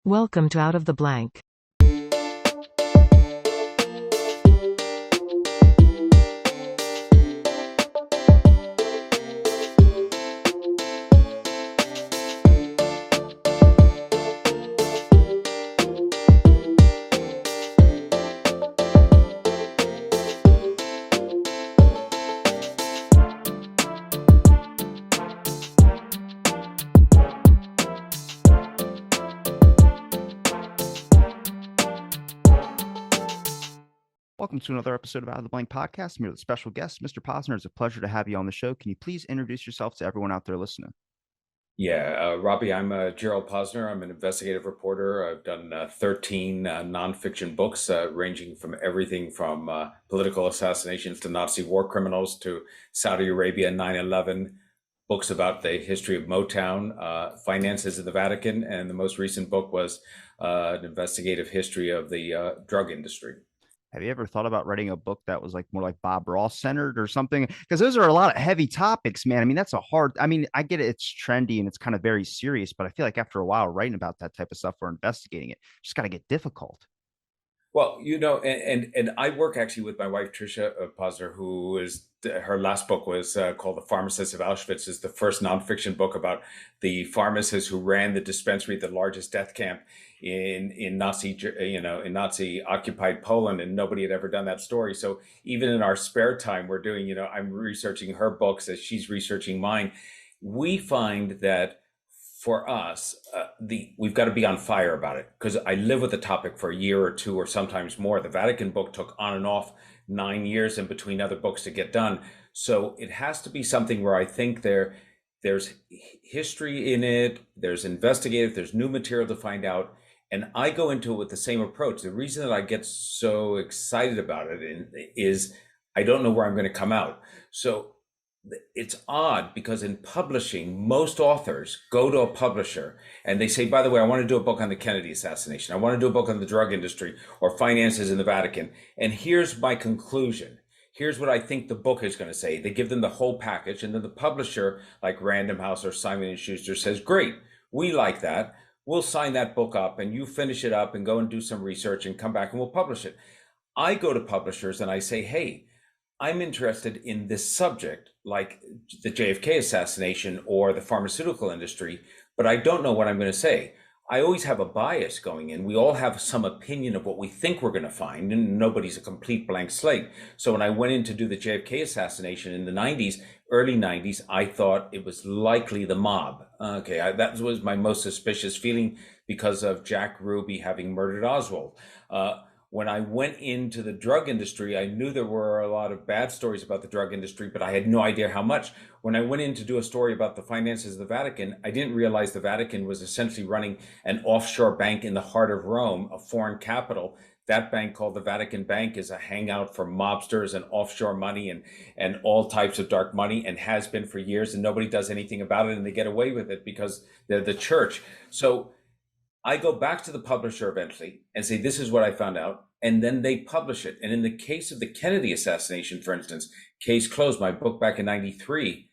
Welcome to Out of the Blank. Welcome to another episode of Out of the Blank podcast. I'm here with a special guest, Mr. Posner. It's a pleasure to have you on the show. Can you please introduce yourself to everyone out there listening? Robbie, I'm Gerald Posner. I'm an investigative reporter. I've done 13 nonfiction books, ranging from everything from political assassinations to Nazi war criminals to Saudi Arabia 9/11, books about the history of Motown, finances of the Vatican, and the most recent book was an investigative history of the drug industry. Have you ever thought about writing a book that was like more like Bob Ross centered or something? Because those are a lot of heavy topics, man. I mean, that's I get it. It's trendy and it's kind of very serious, but I feel like after a while writing about that type of stuff or investigating it, just got to get difficult. Well, and I work actually with my wife, Tricia Posner, her last book was called The Pharmacist of Auschwitz. Is the first nonfiction book about the pharmacist who ran the dispensary at the largest death camp in Nazi occupied Poland, and nobody had ever done that story. So even in our spare time, we're doing, I'm researching her books as she's researching mine. We find that for us, we've got to be on fire about it, because I live with the topic for a year or two or sometimes more. The Vatican book took on and off 9 years in between other books to get done. So it has to be something where I think there's history in it, there's investigative, there's new material to find out. And I go into it with the same approach. The reason that I get so excited about it is I don't know where I'm going to come out. So it's odd, because in publishing, most authors go to a publisher and they say, by the way, I want to do a book on the Kennedy assassination. I want to do a book on the drug industry or finances in the Vatican. And here's my conclusion. Here's what I think the book is going to say. They give them the whole package. And then the publisher, like Random House or Simon & Schuster, says, great, we like that. We'll sign that book up and you finish it up and go and do some research and come back and we'll publish it. I go to publishers and I say, hey, I'm interested in this subject, like the JFK assassination or the pharmaceutical industry, but I don't know what I'm going to say. I always have a bias going in. We all have some opinion of what we think we're going to find, and nobody's a complete blank slate. So when I went in to do the JFK assassination in the 90s, early 90s, I thought it was likely the mob. That was my most suspicious feeling because of Jack Ruby having murdered Oswald. When I went into the drug industry, I knew there were a lot of bad stories about the drug industry, but I had no idea how much. When I went in to do a story about the finances of the Vatican, I didn't realize the Vatican was essentially running an offshore bank in the heart of Rome, a foreign capital. That bank, called the Vatican Bank, is a hangout for mobsters and offshore money and all types of dark money, and has been for years, and nobody does anything about it, and they get away with it because they're the church. So I go back to the publisher eventually and say, this is what I found out. And then they publish it. And in the case of the Kennedy assassination, for instance, case closed, my book back in 93,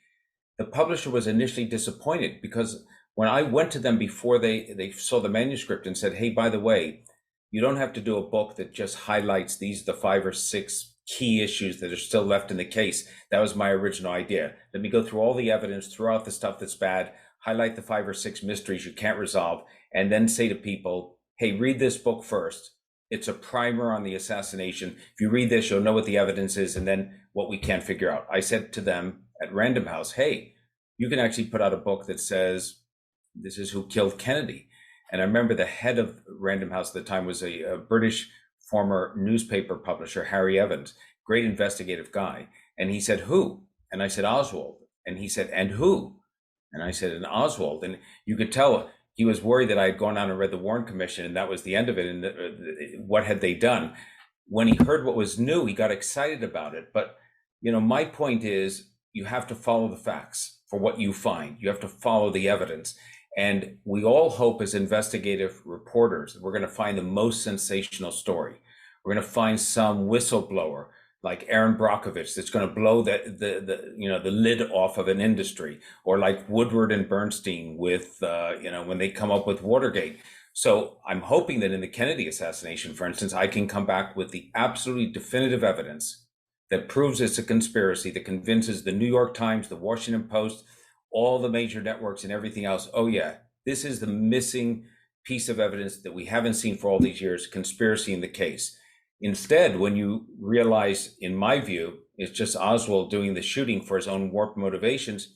the publisher was initially disappointed, because when I went to them before they saw the manuscript and said, hey, by the way, you don't have to do a book that just highlights the 5 or 6 key issues that are still left in the case. That was my original idea. Let me go through all the evidence, throw out the stuff that's bad, highlight the 5 or 6 mysteries you can't resolve, and then say to people, hey, read this book first. It's a primer on the assassination. If you read this, you'll know what the evidence is and then what we can't figure out. I said to them at Random House, hey, you can actually put out a book that says this is who killed Kennedy. And I remember the head of Random House at the time was a British former newspaper publisher, Harry Evans, great investigative guy. And he said, who? And I said, Oswald. And he said, and who? And I said, and Oswald. And you could tell he was worried that I had gone out and read the Warren Commission, and that was the end of it. And what had they done? When he heard what was new, he got excited about it. But, my point is, you have to follow the facts for what you find. You have to follow the evidence. And we all hope as investigative reporters that we're going to find the most sensational story. We're going to find some whistleblower like Aaron Brockovich that's going to blow the lid off of an industry, or like Woodward and Bernstein with when they come up with Watergate. So I'm hoping that in the Kennedy assassination, for instance, I can come back with the absolutely definitive evidence that proves it's a conspiracy, that convinces the New York Times, the Washington Post, all the major networks and everything else, oh yeah, this is the missing piece of evidence that we haven't seen for all these years, conspiracy in the case. Instead, when you realize, in my view, it's just Oswald doing the shooting for his own warped motivations,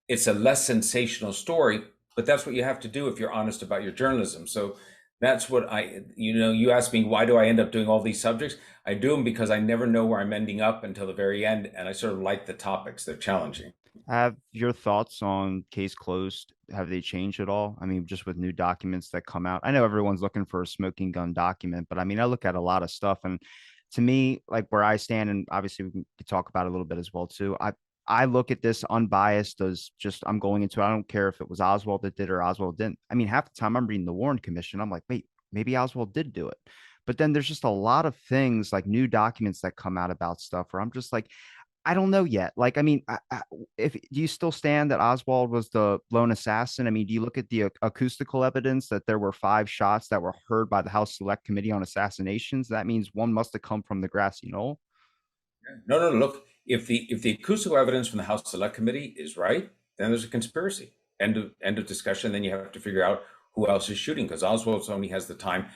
it's a less sensational story, but that's what you have to do if you're honest about your journalism. So that's what you asked me, why do I end up doing all these subjects? I do them because I never know where I'm ending up until the very end. And I sort of like the topics. They're challenging. Have your thoughts on case closed, have they changed at all? I mean, just with new documents that come out. I know everyone's looking for a smoking gun document, but I mean, I look at a lot of stuff, and to me, like where I stand, and obviously we can talk about it a little bit as well too. I look at this unbiased as just I'm going into it. I don't care if it was Oswald that did or Oswald didn't. I mean, half the time I'm reading the Warren Commission, I'm like, wait, maybe Oswald did do it. But then there's just a lot of things like new documents that come out about stuff where I'm just like, I don't know yet. Like, I mean, if do you still stand that Oswald was the lone assassin? I mean, do you look at the acoustical evidence that there were 5 shots that were heard by the House Select Committee on Assassinations? That means one must have come from the grassy knoll. No, no, no. Look, if the acoustical evidence from the House Select Committee is right, then there's a conspiracy. End of discussion. Then you have to figure out who else is shooting, because Oswald only has the time.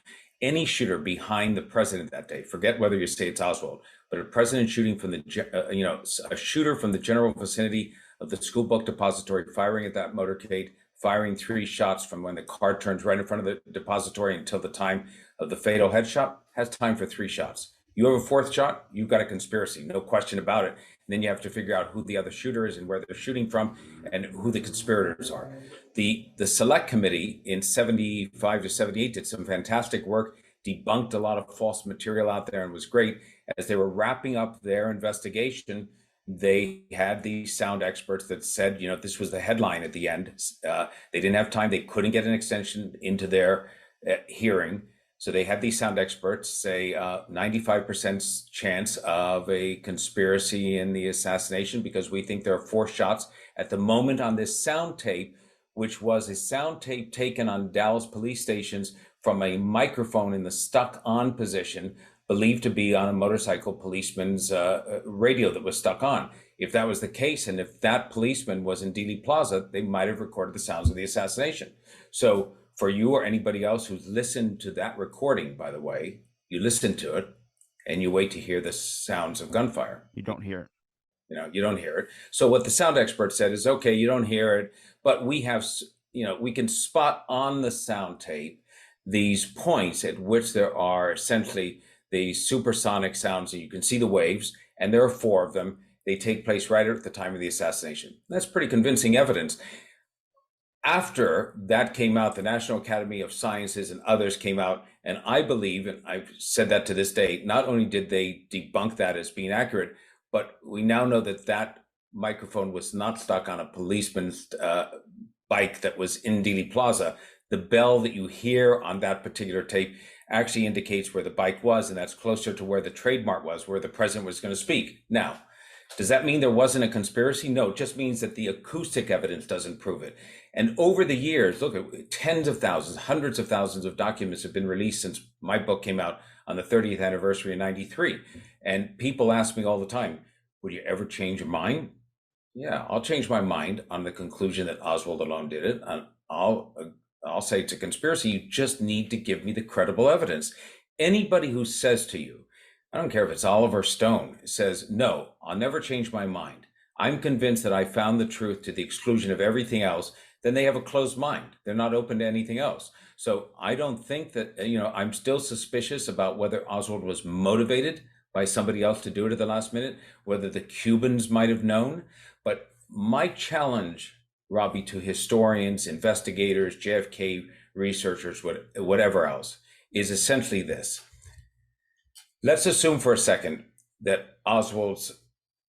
Any shooter behind the president that day, forget whether you say it's Oswald, but a president shooting from a shooter from the general vicinity of the school book depository, firing at that motorcade, firing 3 shots from when the car turns right in front of the depository until the time of the fatal headshot, has time for 3 shots. You have a 4th shot, you've got a conspiracy, no question about it. And then you have to figure out who the other shooter is and where they're shooting from and who the conspirators are. The Select Committee in 75 to 78 did some fantastic work, debunked a lot of false material out there, and was great. As they were wrapping up their investigation, they had these sound experts that said, this was the headline at the end. They didn't have time. They couldn't get an extension into their hearing. So they had these sound experts say 95% chance of a conspiracy in the assassination, because we think there are 4 shots at the moment on this sound tape, which was a sound tape taken on Dallas police stations from a microphone in the stuck on position, believed to be on a motorcycle policeman's radio that was stuck on. If that was the case, and if that policeman was in Dealey Plaza, they might have recorded the sounds of the assassination. So for you or anybody else who's listened to that recording, by the way, you listen to it and you wait to hear the sounds of gunfire. You don't hear it. You don't hear it. So what the sound expert said is, okay, you don't hear it, but we have, we can spot on the sound tape these points at which there are essentially the supersonic sounds, and you can see the waves, and there are 4 of them. They take place right at the time of the assassination. That's pretty convincing evidence. After that came out, the National Academy of Sciences and others came out, and I believe, and I've said that to this day, not only did they debunk that as being accurate, but we now know that that microphone was not stuck on a policeman's bike that was in Dealey Plaza. The bell that you hear on that particular tape actually indicates where the bike was, and that's closer to where the trademark was, where the president was going to speak. Now, does that mean there wasn't a conspiracy? No, it just means that the acoustic evidence doesn't prove it. And over the years, look, at tens of thousands, hundreds of thousands of documents have been released since my book came out on the 30th anniversary in 93. And people ask me all the time, would you ever change your mind? Yeah, I'll change my mind on the conclusion that Oswald alone did it. I'll say it's a conspiracy. You just need to give me the credible evidence. Anybody who says to you, I don't care if it's Oliver Stone, says, no, I'll never change my mind, I'm convinced that I found the truth to the exclusion of everything else, then they have a closed mind. They're not open to anything else. So I don't think that, I'm still suspicious about whether Oswald was motivated by somebody else to do it at the last minute, whether the Cubans might have known. But my challenge, Robbie, to historians, investigators, JFK researchers, whatever else, is essentially this. Let's assume for a second that Oswald's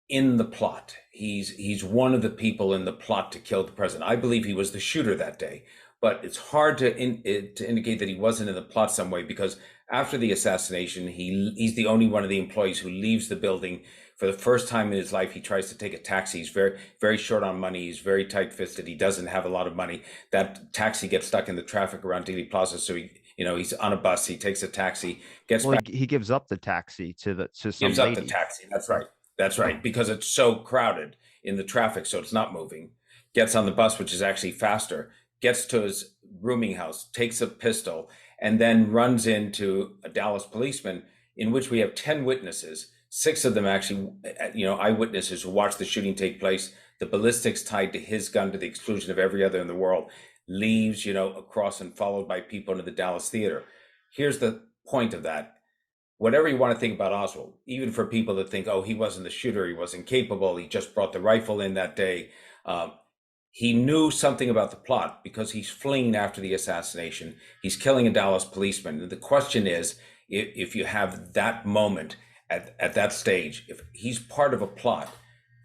in the plot. He's one of the people in the plot to kill the president. I believe he was the shooter that day. but it's hard to indicate that he wasn't in the plot some way, because after the assassination, he's the only one of the employees who leaves the building. For the first time in his life, he tries to take a taxi. He's very, very short on money. He's very tight-fisted. He doesn't have a lot of money. That taxi gets stuck in the traffic around Dealey Plaza, so he's on a bus. He takes a taxi, gets Well, back, he gives up the taxi to some gives up the lady. taxi. That's right. That's right. Because it's so crowded in the traffic, so it's not moving. Gets on the bus, which is actually faster. Gets to his rooming house, takes a pistol, and then runs into a Dallas policeman, in which we have 10 witnesses. 6 of them actually, eyewitnesses who watched the shooting take place. The ballistics tied to his gun, to the exclusion of every other in the world, leaves, across and followed by people into the Dallas theater. Here's the point of that. Whatever you want to think about Oswald, even for people that think, oh, he wasn't the shooter, he wasn't capable, he just brought the rifle in that day. He knew something about the plot, because he's fleeing after the assassination. He's killing a Dallas policeman. And the question is, if you have that moment at that stage, if he's part of a plot,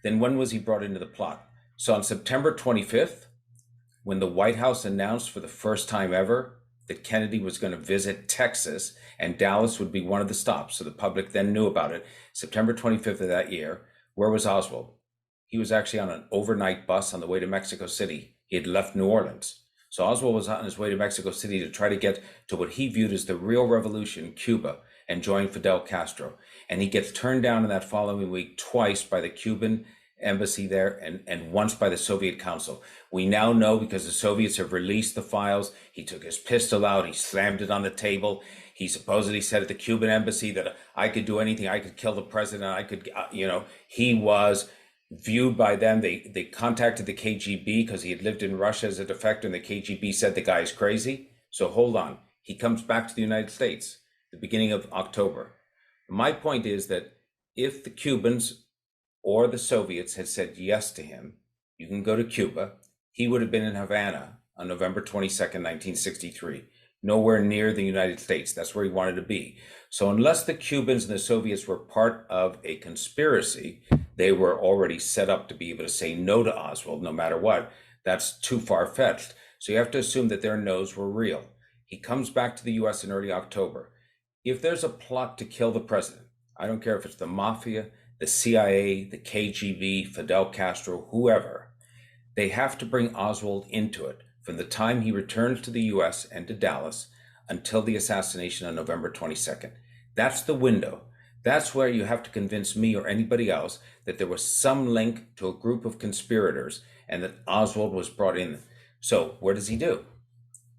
then when was he brought into the plot? So on September 25th, when the White House announced for the first time ever that Kennedy was going to visit Texas and Dallas would be one of the stops, so the public then knew about it, September 25th of that year, where was Oswald? He was actually on an overnight bus on the way to Mexico City. He had left New Orleans. So Oswald was on his way to Mexico City to try to get to what he viewed as the real revolution, Cuba, and join Fidel Castro. And he gets turned down in that following week twice by the Cuban embassy there, and once by the Soviet Council. We now know, because the Soviets have released the files, he took his pistol out, he slammed it on the table. He supposedly said at the Cuban embassy that I could do anything, I could kill the president, I could, he was viewed by them. They contacted the KGB because he had lived in Russia as a defector, and the KGB said the guy is crazy. So hold on. He comes back to the United States the beginning of October. My point is that if the Cubans or the Soviets had said yes to him, you can go to Cuba, he would have been in Havana on November 22nd, 1963, nowhere near the United States. That's where he wanted to be. So unless the Cubans and the Soviets were part of a conspiracy, they were already set up to be able to say no to Oswald no matter what. That's too far-fetched. So you have to assume that their no's were real. He comes back to the US in early October. If there's a plot to kill the president, I don't care if it's the mafia, the CIA, the KGB, Fidel Castro, whoever, they have to bring Oswald into it from the time he returns to the US and to Dallas until the assassination on November 22nd. That's the window. That's where you have to convince me or anybody else that there was some link to a group of conspirators and that Oswald was brought in. So what does he do?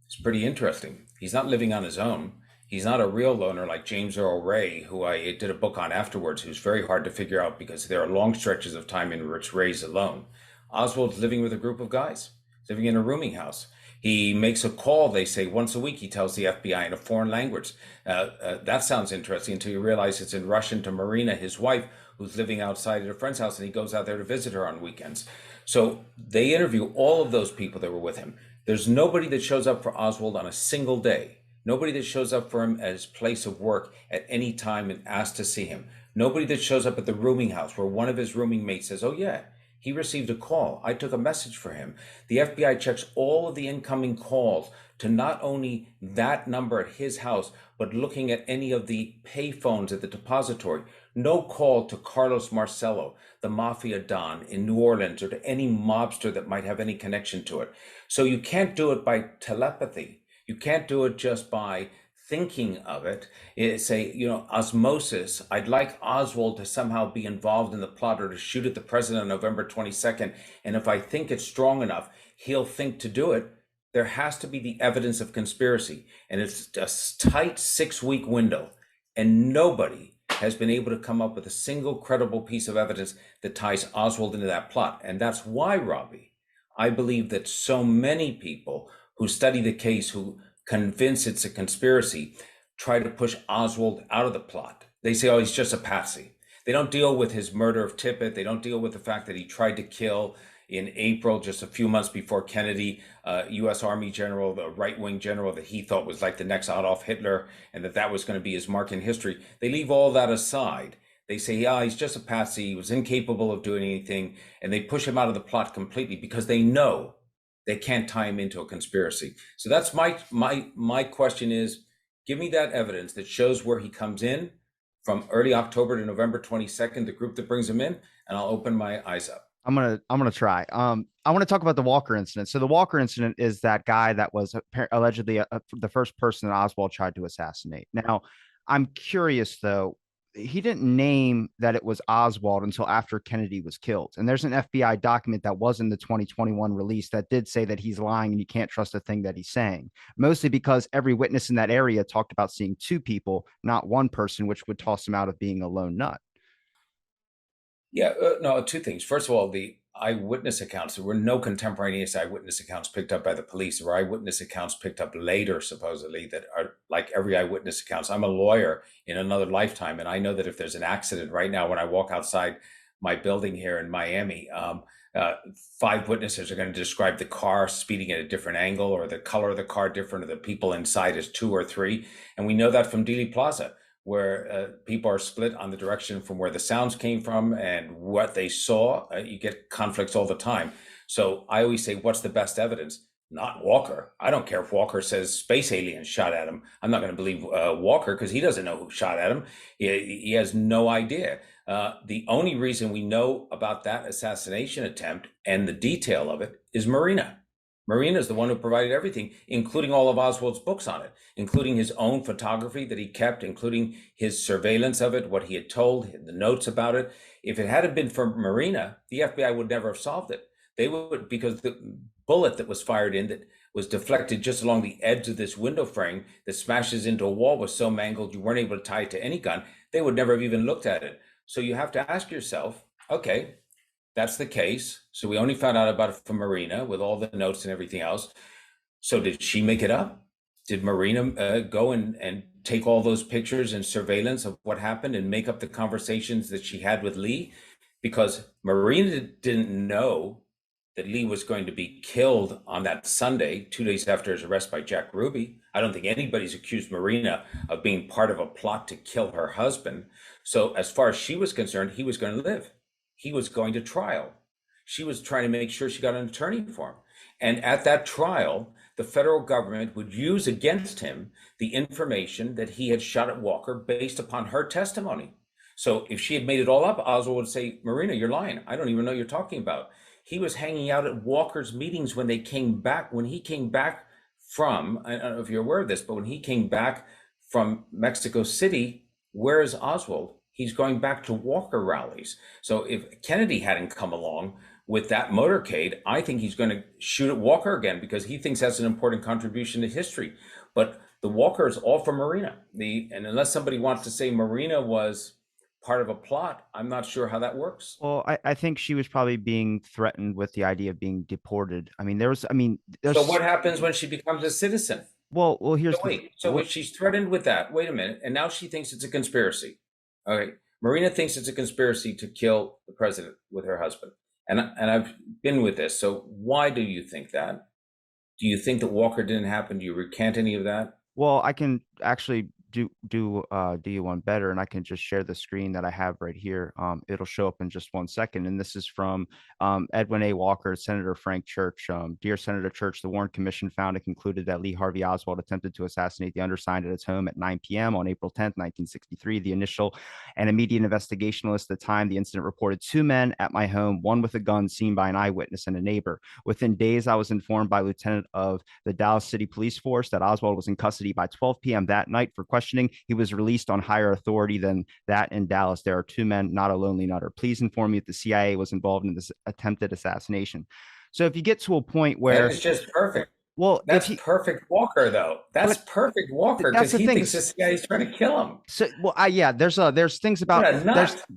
It's pretty interesting. He's not living on his own. He's not a real loner like James Earl Ray, who I did a book on afterwards, who's very hard to figure out because there are long stretches of time in which Ray's alone. Oswald's living with a group of guys, living in a rooming house. He makes a call, they say, once a week. He tells the FBI in a foreign language. That sounds interesting until you realize it's in Russian to Marina, his wife, who's living outside at a friend's house, and he goes out there to visit her on weekends. So they interview all of those people that were with him. There's nobody that shows up for Oswald on a single day. Nobody that shows up for him at his place of work at any time and asks to see him. Nobody that shows up at the rooming house where one of his rooming mates says, oh yeah, he received a call. I took a message for him. The FBI checks all of the incoming calls to not only that number at his house, but looking at any of the pay phones at the depository. No call to Carlos Marcello, the mafia don in New Orleans, or to any mobster that might have any connection to it. So you can't do it by telepathy. You can't do it just by thinking of it. It's osmosis. I'd like Oswald to somehow be involved in the plot or to shoot at the president on November 22nd. And if I think it's strong enough, he'll think to do it. There has to be the evidence of conspiracy. And it's a tight 6-week window. And nobody has been able to come up with a single credible piece of evidence that ties Oswald into that plot. And that's why, Robbie, I believe that so many people who study the case, who convince it's a conspiracy, try to push Oswald out of the plot. They say, oh, he's just a patsy. They don't deal with his murder of Tippit. They don't deal with the fact that he tried to kill in April, just a few months before Kennedy, U.S. Army general, the right-wing general that he thought was like the next Adolf Hitler, and that was going to be his mark in history. They leave all that aside. They say, yeah, he's just a patsy. He was incapable of doing anything. And they push him out of the plot completely because they know They can't tie him into a conspiracy. So that's my question is, give me that evidence that shows where he comes in from early October to November 22nd, the group that brings him in, and I'll open my eyes up. I'm gonna try. I want to talk about the Walker incident. So the Walker incident is that guy that was allegedly the first person that Oswald tried to assassinate. Now, I'm curious though. He didn't name that it was Oswald until after Kennedy was killed. And there's an FBI document that was in the 2021 release that did say that he's lying and you can't trust a thing that he's saying, mostly because every witness in that area talked about seeing two people, not one person, which would toss him out of being a lone nut. Yeah, no, two things. First of all, the eyewitness accounts, there were no contemporaneous eyewitness accounts picked up by the police. There were eyewitness accounts picked up later, supposedly, that are like every eyewitness accounts. I'm a lawyer in another lifetime, and I know that if there's an accident right now, when I walk outside my building here in Miami, uh, five witnesses are going to describe the car speeding at a different angle, or the color of the car different, or the people inside is two or three. And we know that from Dealey Plaza, where people are split on the direction from where the sounds came from and what they saw. You get conflicts all the time. So I always say, what's the best evidence? Not Walker. I don't care if Walker says space aliens shot at him. I'm not going to believe Walker because he doesn't know who shot at him. He has no idea. The only reason we know about that assassination attempt and the detail of it is Marina. Marina is the one who provided everything, including all of Oswald's books on it, including his own photography that he kept, including his surveillance of it, what he had told, the notes about it. If it hadn't been for Marina, the FBI would never have solved it. They would, because the bullet that was fired in that was deflected just along the edge of this window frame that smashes into a wall was so mangled you weren't able to tie it to any gun. They would never have even looked at it. So you have to ask yourself, okay, that's the case. So we only found out about it from Marina with all the notes and everything else. So did she make it up? Did Marina go and take all those pictures and surveillance of what happened and make up the conversations that she had with Lee? Because Marina didn't know that Lee was going to be killed on that Sunday, 2 days after his arrest by Jack Ruby. I don't think anybody's accused Marina of being part of a plot to kill her husband. So as far as she was concerned, he was going to live. He was going to trial. She was trying to make sure she got an attorney for him. And at that trial, the federal government would use against him the information that he had shot at Walker based upon her testimony. So if she had made it all up, Oswald would say, Marina, you're lying. I don't even know what you're talking about. He was hanging out at Walker's meetings when they came back, when he came back from, I don't know if you're aware of this, but when he came back from Mexico City, where is Oswald? He's going back to Walker rallies. So if Kennedy hadn't come along with that motorcade, I think he's going to shoot at Walker again because he thinks that's an important contribution to history. But the Walker is all for Marina. And unless somebody wants to say Marina was part of a plot, I'm not sure how that works. Well, I think she was probably being threatened with the idea of being deported. I mean, there's So what happens when she becomes a citizen? well, here's So if she's threatened with that, wait a minute, and now she thinks it's a conspiracy. Okay, Marina thinks it's a conspiracy to kill the president with her husband, and I've been with this. So why do you think that? Do you think that Walker didn't happen? Do you recant any of that? Well, I can actually do you one better, and I can just share the screen that I have right here. It'll show up in just 1 second, and this is from Edwin A. Walker, Senator Frank Church. Dear Senator Church, the Warren Commission found and concluded that Lee Harvey Oswald attempted to assassinate the undersigned at his home at 9 p.m. on April 10th, 1963. The initial and immediate investigation list at the time the incident reported two men at my home, one with a gun, seen by an eyewitness and a neighbor. Within days, I was informed by Lieutenant of the Dallas City Police Force that Oswald was in custody by 12 p.m. that night for questioning. He was released on higher authority than that in Dallas. There are two men, not a lonely nutter. Please inform me if the CIA was involved in this attempted assassination. So if you get to a point where it's just perfect. Well, that's perfect Walker, though. That's perfect Walker because he thinks this guy is trying to kill him. So, well, yeah, there's things about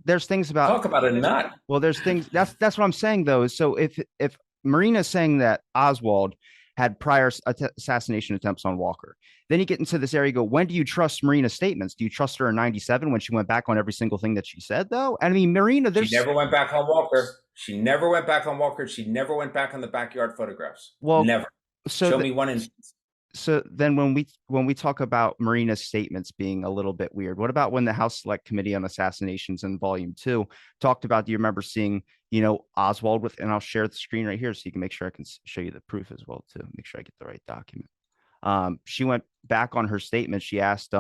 there's things about talk about a nut. Well, there's things that's what I'm saying though. So if Marina's saying that Oswald had prior assassination attempts on Walker, then you get into this area. You go, when do you trust Marina's statements? Do you trust her in '97 when she went back on every single thing that she said, though? I mean, Marina, she never went back on Walker. She never went back on Walker. She never went back on the backyard photographs. Well, never. So show me one instance. So then when we talk about Marina's statements being a little bit weird, what about when the House Select Committee on Assassinations in Volume 2 talked about, do you remember seeing, Oswald with, and I'll share the screen right here so you can make sure I can show you the proof as well too. Make sure I get the right document. She went back on her statement. She asked,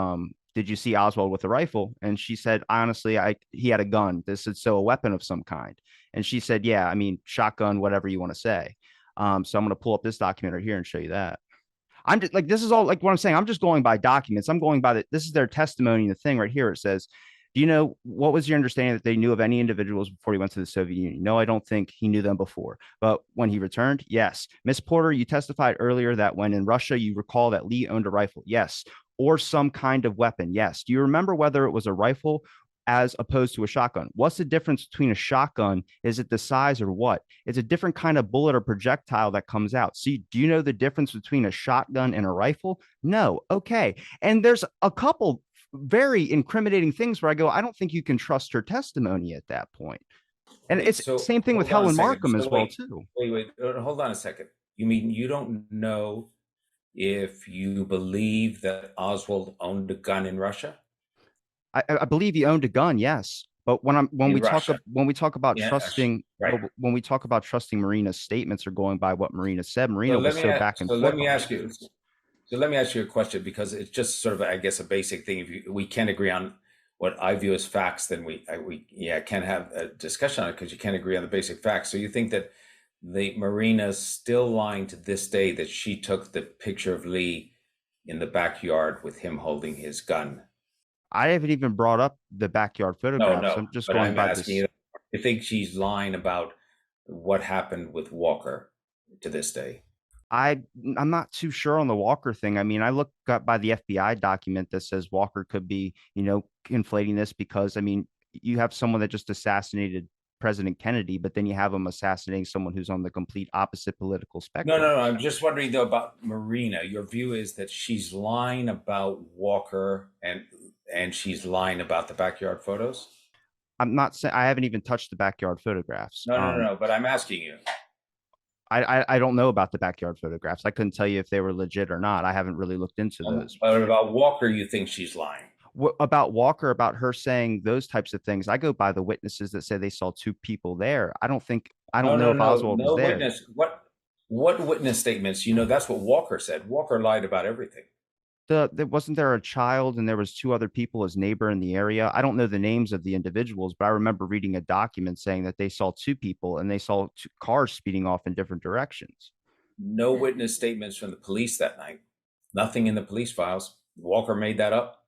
did you see Oswald with a rifle? And she said, honestly, he had a gun. This is so a weapon of some kind. And she said, yeah, I mean, shotgun, whatever you want to say. So I'm going to pull up this document right here and show you that. I'm just like, this is all like what I'm saying. I'm just going by documents. I'm going by this is their testimony. The thing right here, it says, do you know what was your understanding that they knew of any individuals before he went to the Soviet Union? No, I don't think he knew them before. But when he returned, yes. Miss Porter, you testified earlier that when in Russia, you recall that Lee owned a rifle. Yes. Or some kind of weapon. Yes. Do you remember whether it was a rifle as opposed to a shotgun? What's the difference between a shotgun? Is it the size or what? It's a different kind of bullet or projectile that comes out. See, do you know the difference between a shotgun and a rifle? No. Okay. And there's a couple very incriminating things where I go, I don't think you can trust her testimony at that point. And Wait, it's so same thing with hold on a Helen second. Markham So as well wait, too. wait, hold on a second. You mean you don't know if you believe that Oswald owned a gun in Russia? I believe he owned a gun, yes. But In Russia. when we talk about Yeah, trusting, right. but when we talk about trusting Marina's statements or going by what Marina said, So Marina let was me so back and so let forth me on ask that. you so let me ask you a question because it's just sort of I guess a basic thing. If we can't agree on what I view as facts, then we can't have a discussion on it because you can't agree on the basic facts. So you think that the Marina's still lying to this day that she took the picture of Lee in the backyard with him holding his gun? I haven't even brought up the backyard No, photographs. no. I'm just But going I'm by asking this. you, I think she's lying about what happened with Walker to this day. I I'm not too sure on the Walker thing. I mean, I looked up by the FBI document that says Walker could be, conflating this because I mean, you have someone that just assassinated President Kennedy, but then you have him assassinating someone who's on the complete opposite political No, spectrum. no, no. I'm just wondering though about Marina. Your view is that she's lying about Walker and she's lying about the backyard photos? I'm not saying I haven't even touched the backyard photographs. No, no, no, no. But I'm asking you. I don't know about the backyard photographs. I couldn't tell you if they were legit or not. I haven't really looked into those. But about Walker, you think she's lying? About Walker, about her saying those types of things, I go by the witnesses that say they saw two people there. I No, don't know no, if no, Oswald was no there. witness. What witness statements? That's what Walker said. Walker lied about everything. There wasn't there a child and there was two other people as neighbor in the area. I don't know the names of the individuals, but I remember reading a document saying that they saw two people and they saw two cars speeding off in different directions. No witness statements from the police that night. Nothing in the police files. Walker made that up.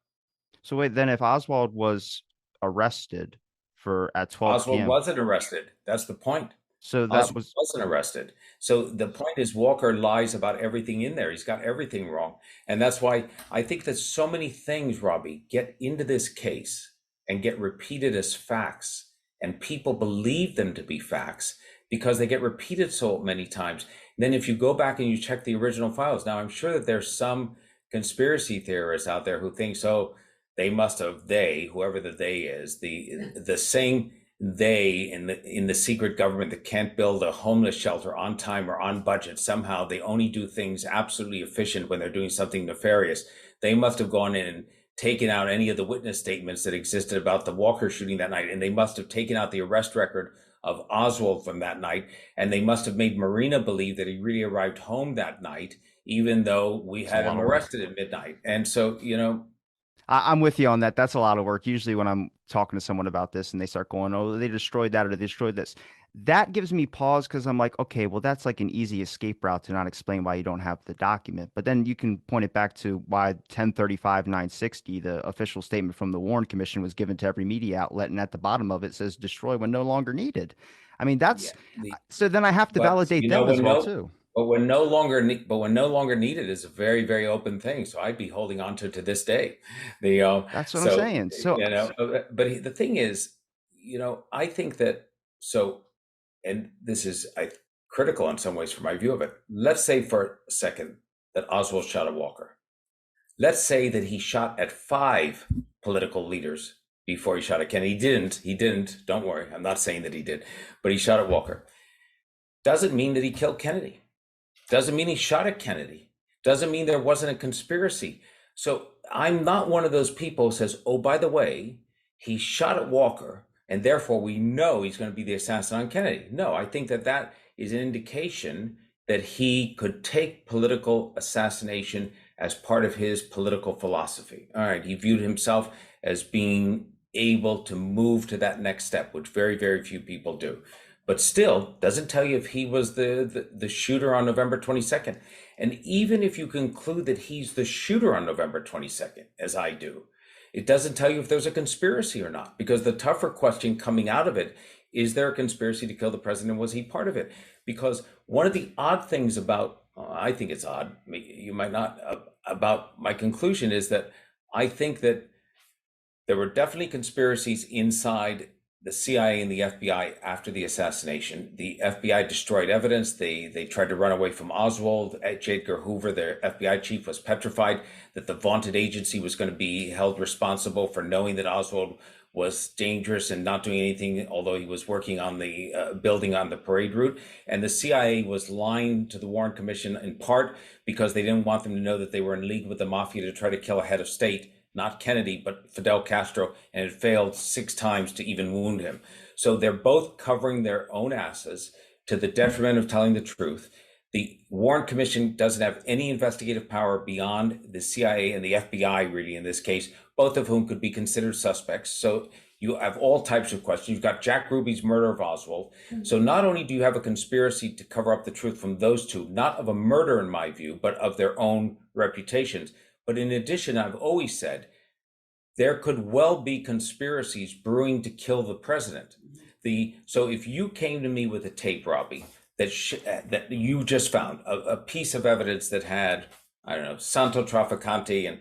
So wait, then if Oswald was arrested for at 12 Oswald p.m., wasn't arrested. That's the point. so that Oswald was wasn't arrested. So the point is Walker lies about everything in there. He's got everything wrong. And that's why I think that so many things, Robbie, get into this case and get repeated as facts. And people believe them to be facts because they get repeated so many times. And then if you go back and you check the original files, now I'm sure that there's some conspiracy theorists out there who think so whoever the they is, the same they in the secret government that can't build a homeless shelter on time or on budget, somehow they only do things absolutely efficient when they're doing something nefarious. They must have gone in and taken out any of the witness statements that existed about the Walker shooting that night, and they must have taken out the arrest record of Oswald from that night, and they must have made Marina believe that he really arrived home that night, even though we it's a had lot him of work. arrested at midnight. And so, I'm with you on that. That's a lot of work. Usually, when I'm talking to someone about this and they start going, "Oh, they destroyed that or they destroyed this," that gives me pause because I'm like, okay, well, that's like an easy escape route to not explain why you don't have the document. But then you can point it back to why 1035 960, the official statement from the Warren Commission, was given to every media outlet, and at the bottom of it says "destroy when no longer needed." I mean, yeah, that's so. Then I have to but validate them as when well too. when no longer needed is a very, very open thing. So I'd be holding on to this day. The That's what I'm so saying. So but the thing is, I think that so, and this is critical in some ways for my view of it. Let's say for a second that Oswald shot at Walker. Let's say that he shot at 5 political leaders before he shot at Kennedy. He didn't. Don't worry. I'm not saying that he did, but he shot at Walker. Doesn't mean that he killed Kennedy. Doesn't mean he shot at Kennedy. doesn't mean there wasn't a conspiracy. So I'm not one of those people who says, oh, by the way, he shot at Walker, and therefore we know he's going to be the assassin on Kennedy. No, I think that that is an indication that he could take political assassination as part of his political philosophy. All right, he viewed himself as being able to move to that next step, which very, very few people do. But still, doesn't tell you if he was the shooter on November 22nd. And even if you conclude that he's the shooter on November 22nd, as I do, it doesn't tell you if there's a conspiracy or not, because the tougher question coming out of it is there a conspiracy to kill the president? Was he part of it? Because one of the odd things about, I think it's odd, you might not, about my conclusion is that I think that there were definitely conspiracies inside the CIA and the FBI after the assassination. The FBI destroyed evidence. They tried to run away from Oswald. J. Edgar Hoover, their FBI chief, was petrified that the vaunted agency was going to be held responsible for knowing that Oswald was dangerous and not doing anything, although he was working on the building on the parade route. And the CIA was lying to the Warren Commission in part because they didn't want them to know that they were in league with the mafia to try to kill a head of state, not Kennedy, but Fidel Castro, and it failed 6 times to even wound him. So they're both covering their own asses to the detriment of telling the truth. The Warren Commission doesn't have any investigative power beyond the CIA and the FBI, really, in this case, both of whom could be considered suspects. So you have all types of questions. You've got Jack Ruby's murder of Oswald. So not only do you have a conspiracy to cover up the truth from those two, not of a murder in my view, but of their own reputations. But in addition, I've always said there could well be conspiracies brewing to kill the president. So if you came to me with a tape, Robbie, that you just found a piece of evidence that had, I don't know, Santo Trafficante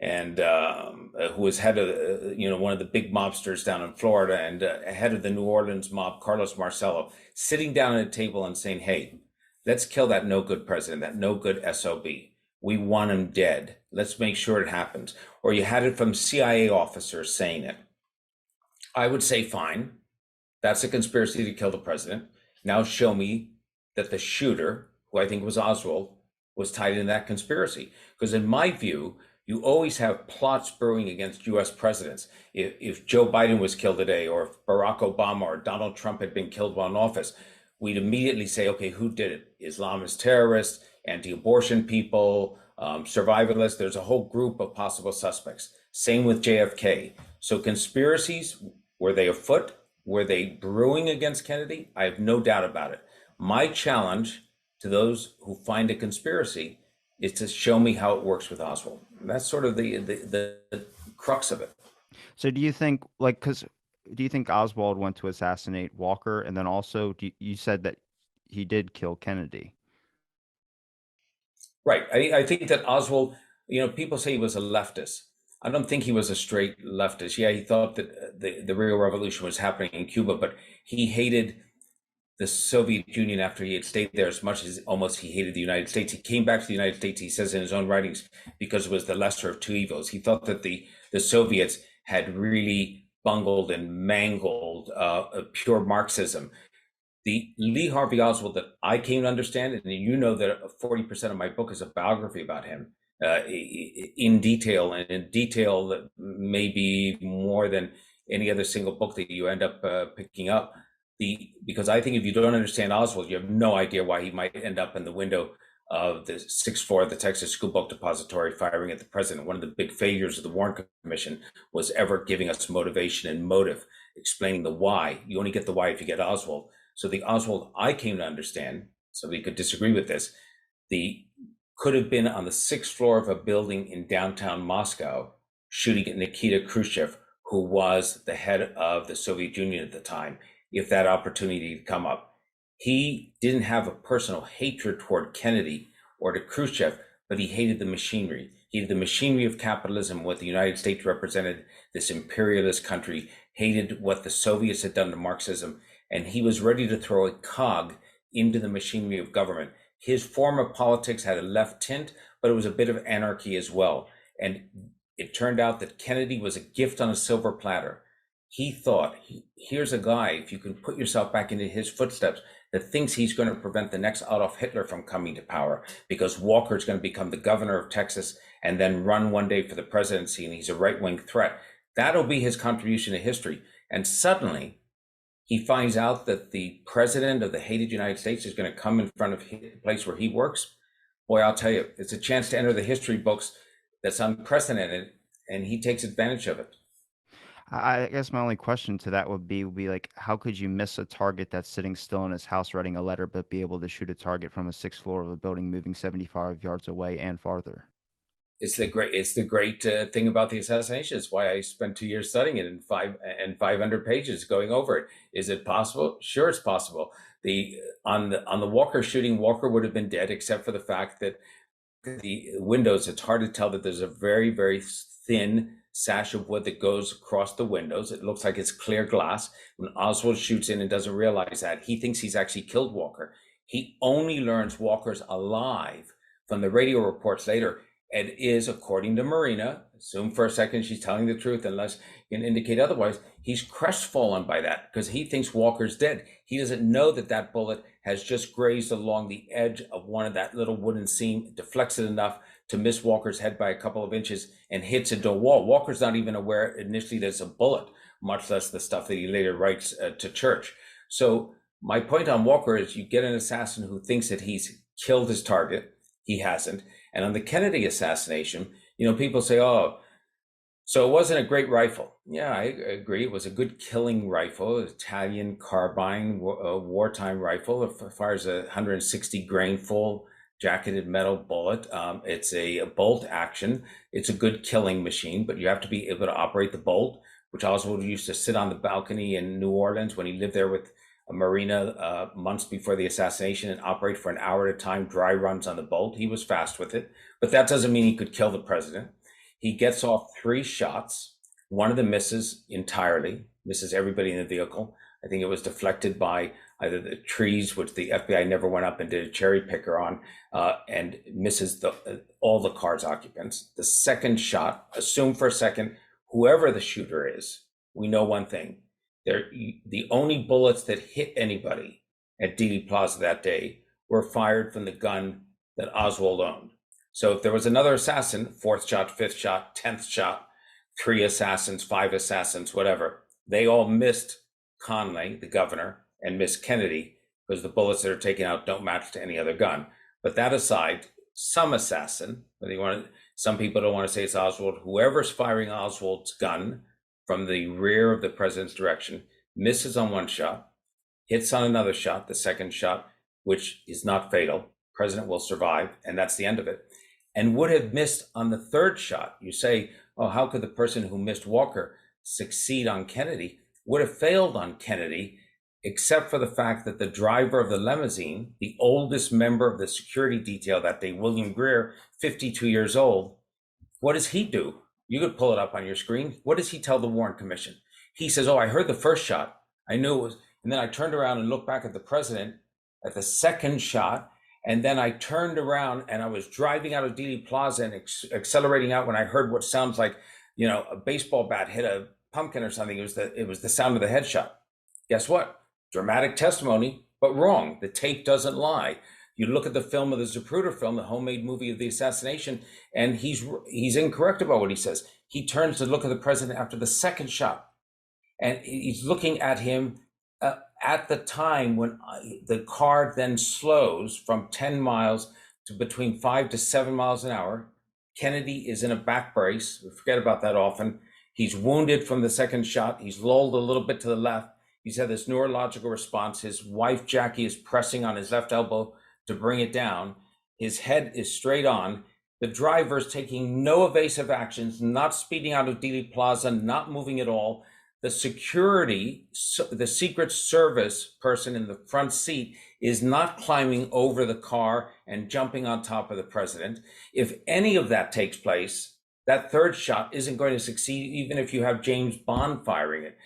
and who was head of one of the big mobsters down in Florida and head of the New Orleans mob, Carlos Marcello, sitting down at a table and saying, "Hey, let's kill that no good president, that no good SOB. We want him dead. Let's make sure it happens." Or you had it from CIA officers saying it. I would say, fine, that's a conspiracy to kill the president. Now show me that the shooter, who I think was Oswald, was tied in that conspiracy. Because in my view, you always have plots brewing against US presidents. If Joe Biden was killed today, or if Barack Obama or Donald Trump had been killed while in office, we'd immediately say, okay, who did it? Islamist terrorists, anti-abortion people, survivalists. There's a whole group of possible suspects. Same with JFK. So conspiracies, were they afoot? Were they brewing against Kennedy? I have no doubt about it. My challenge to those who find a conspiracy is to show me how it works with Oswald. That's sort of the crux of it. So do you think, do you think Oswald went to assassinate Walker? And then also, you said that he did kill Kennedy. Right. I think that Oswald, people say he was a leftist. I don't think he was a straight leftist. Yeah, he thought that the real revolution was happening in Cuba, but he hated the Soviet Union after he had stayed there as much as almost he hated the United States. He came back to the United States, he says in his own writings, because it was the lesser of two evils. He thought that the Soviets had really bungled and mangled pure Marxism. The Lee Harvey Oswald that I came to understand, and you know that 40% of my book is a biography about him in detail, and in detail that maybe more than any other single book that you end up picking up. Because I think if you don't understand Oswald, you have no idea why he might end up in the window of the 6th floor of the Texas School Book Depository firing at the president. One of the big failures of the Warren Commission was ever giving us motivation and motive, explaining the why. You only get the why if you get Oswald. So the Oswald I came to understand, somebody could disagree with this, could have been on the 6th floor of a building in downtown Moscow shooting at Nikita Khrushchev, who was the head of the Soviet Union at the time, if that opportunity had come up. He didn't have a personal hatred toward Kennedy or to Khrushchev, but he hated the machinery. He hated the machinery of capitalism, what the United States represented, this imperialist country, hated what the Soviets had done to Marxism, and he was ready to throw a cog into the machinery of government. His form of politics had a left tint, but it was a bit of anarchy as well. And it turned out that Kennedy was a gift on a silver platter. He thought, here's a guy, if you can put yourself back into his footsteps, that thinks he's going to prevent the next Adolf Hitler from coming to power because Walker's going to become the governor of Texas and then run one day for the presidency, and he's a right-wing threat. That'll be his contribution to history. And suddenly he finds out that the president of the hated United States is going to come in front of the place where he works. Boy, I'll tell you, it's a chance to enter the history books that's unprecedented, and he takes advantage of it. I guess my only question to that would be like, how could you miss a target that's sitting still in his house writing a letter, but be able to shoot a target from a sixth floor of a building moving 75 yards away and farther? It's the great thing about the assassination. It's why I spent 2 years studying it in 500 pages going over it. Is it possible? Sure, it's possible. On the Walker shooting, Walker would have been dead, except for the fact that the windows, it's hard to tell that there's a very, very thin sash of wood that goes across the windows. It looks like it's clear glass. When Oswald shoots in and doesn't realize that, he thinks he's actually killed Walker. He only learns Walker's alive from the radio reports later. And is, according to Marina, assume for a second she's telling the truth unless you can indicate otherwise, he's crestfallen by that because he thinks Walker's dead. He doesn't know that that bullet has just grazed along the edge of one of that little wooden seam, deflects it enough to miss Walker's head by a couple of inches and hits into a wall. Walker's not even aware initially there's a bullet, much less the stuff that he later writes to Church. So my point on Walker is you get an assassin who thinks that he's killed his target. He hasn't. And on the Kennedy assassination, people say, oh, so it wasn't a great rifle. Yeah, I agree. It was a good killing rifle, Italian carbine, wartime rifle. It fires a 160 grain full jacketed metal bullet. It's a bolt action. It's a good killing machine, but you have to be able to operate the bolt, which Oswald used to sit on the balcony in New Orleans when he lived there with Marina months before the assassination and operate for an hour at a time, dry runs on the bolt. He was fast with it, but that doesn't mean he could kill the president. He gets off 3 shots. One of them misses entirely, misses everybody in the vehicle. I think it was deflected by either the trees, which the FBI never went up and did a cherry picker on, and misses all the car's occupants. The second shot, assume for a second, whoever the shooter is, we know one thing. The only bullets that hit anybody at Dealey Plaza that day were fired from the gun that Oswald owned. So if there was another assassin, 4th shot, 5th shot, 10th shot, 3 assassins, 5 assassins, whatever, they all missed Conley, the governor, and missed Kennedy because the bullets that are taken out don't match to any other gun. But that aside, some assassin, some people don't want to say it's Oswald, whoever's firing Oswald's gun from the rear of the president's direction, misses on 1 shot, hits on another shot, the second shot, which is not fatal. President will survive, and that's the end of it. And would have missed on the 3rd shot. You say, oh, how could the person who missed Walker succeed on Kennedy? Would have failed on Kennedy, except for the fact that the driver of the limousine, the oldest member of the security detail that day, William Greer, 52 years old, what does he do? You could pull it up on your screen. What does he tell the Warren Commission? He says, oh, I heard the 1st shot. I knew it was, and then I turned around and looked back at the president at the 2nd shot. And then I turned around and I was driving out of Dealey Plaza and accelerating out when I heard what sounds like, a baseball bat hit a pumpkin or something. It was the sound of the headshot. Guess what? Dramatic testimony, but wrong. The tape doesn't lie. You look at the film of the Zapruder film, the homemade movie of the assassination, and he's incorrect about what he says. He turns to look at the president after the 2nd shot, and he's looking at him at the time when the car then slows from 10 miles to between 5 to 7 miles an hour. Kennedy is in a back brace. We forget about that often. He's wounded from the 2nd shot. He's lulled a little bit to the left. He's had this neurological response. His wife, Jackie, is pressing on his left elbow to bring it down. His head is straight on. The driver's taking no evasive actions, not speeding out of Dealey Plaza, not moving at all. The security, the Secret Service person in the front seat is not climbing over the car and jumping on top of the president. If any of that takes place, that 3rd shot isn't going to succeed, even if you have James Bond firing it.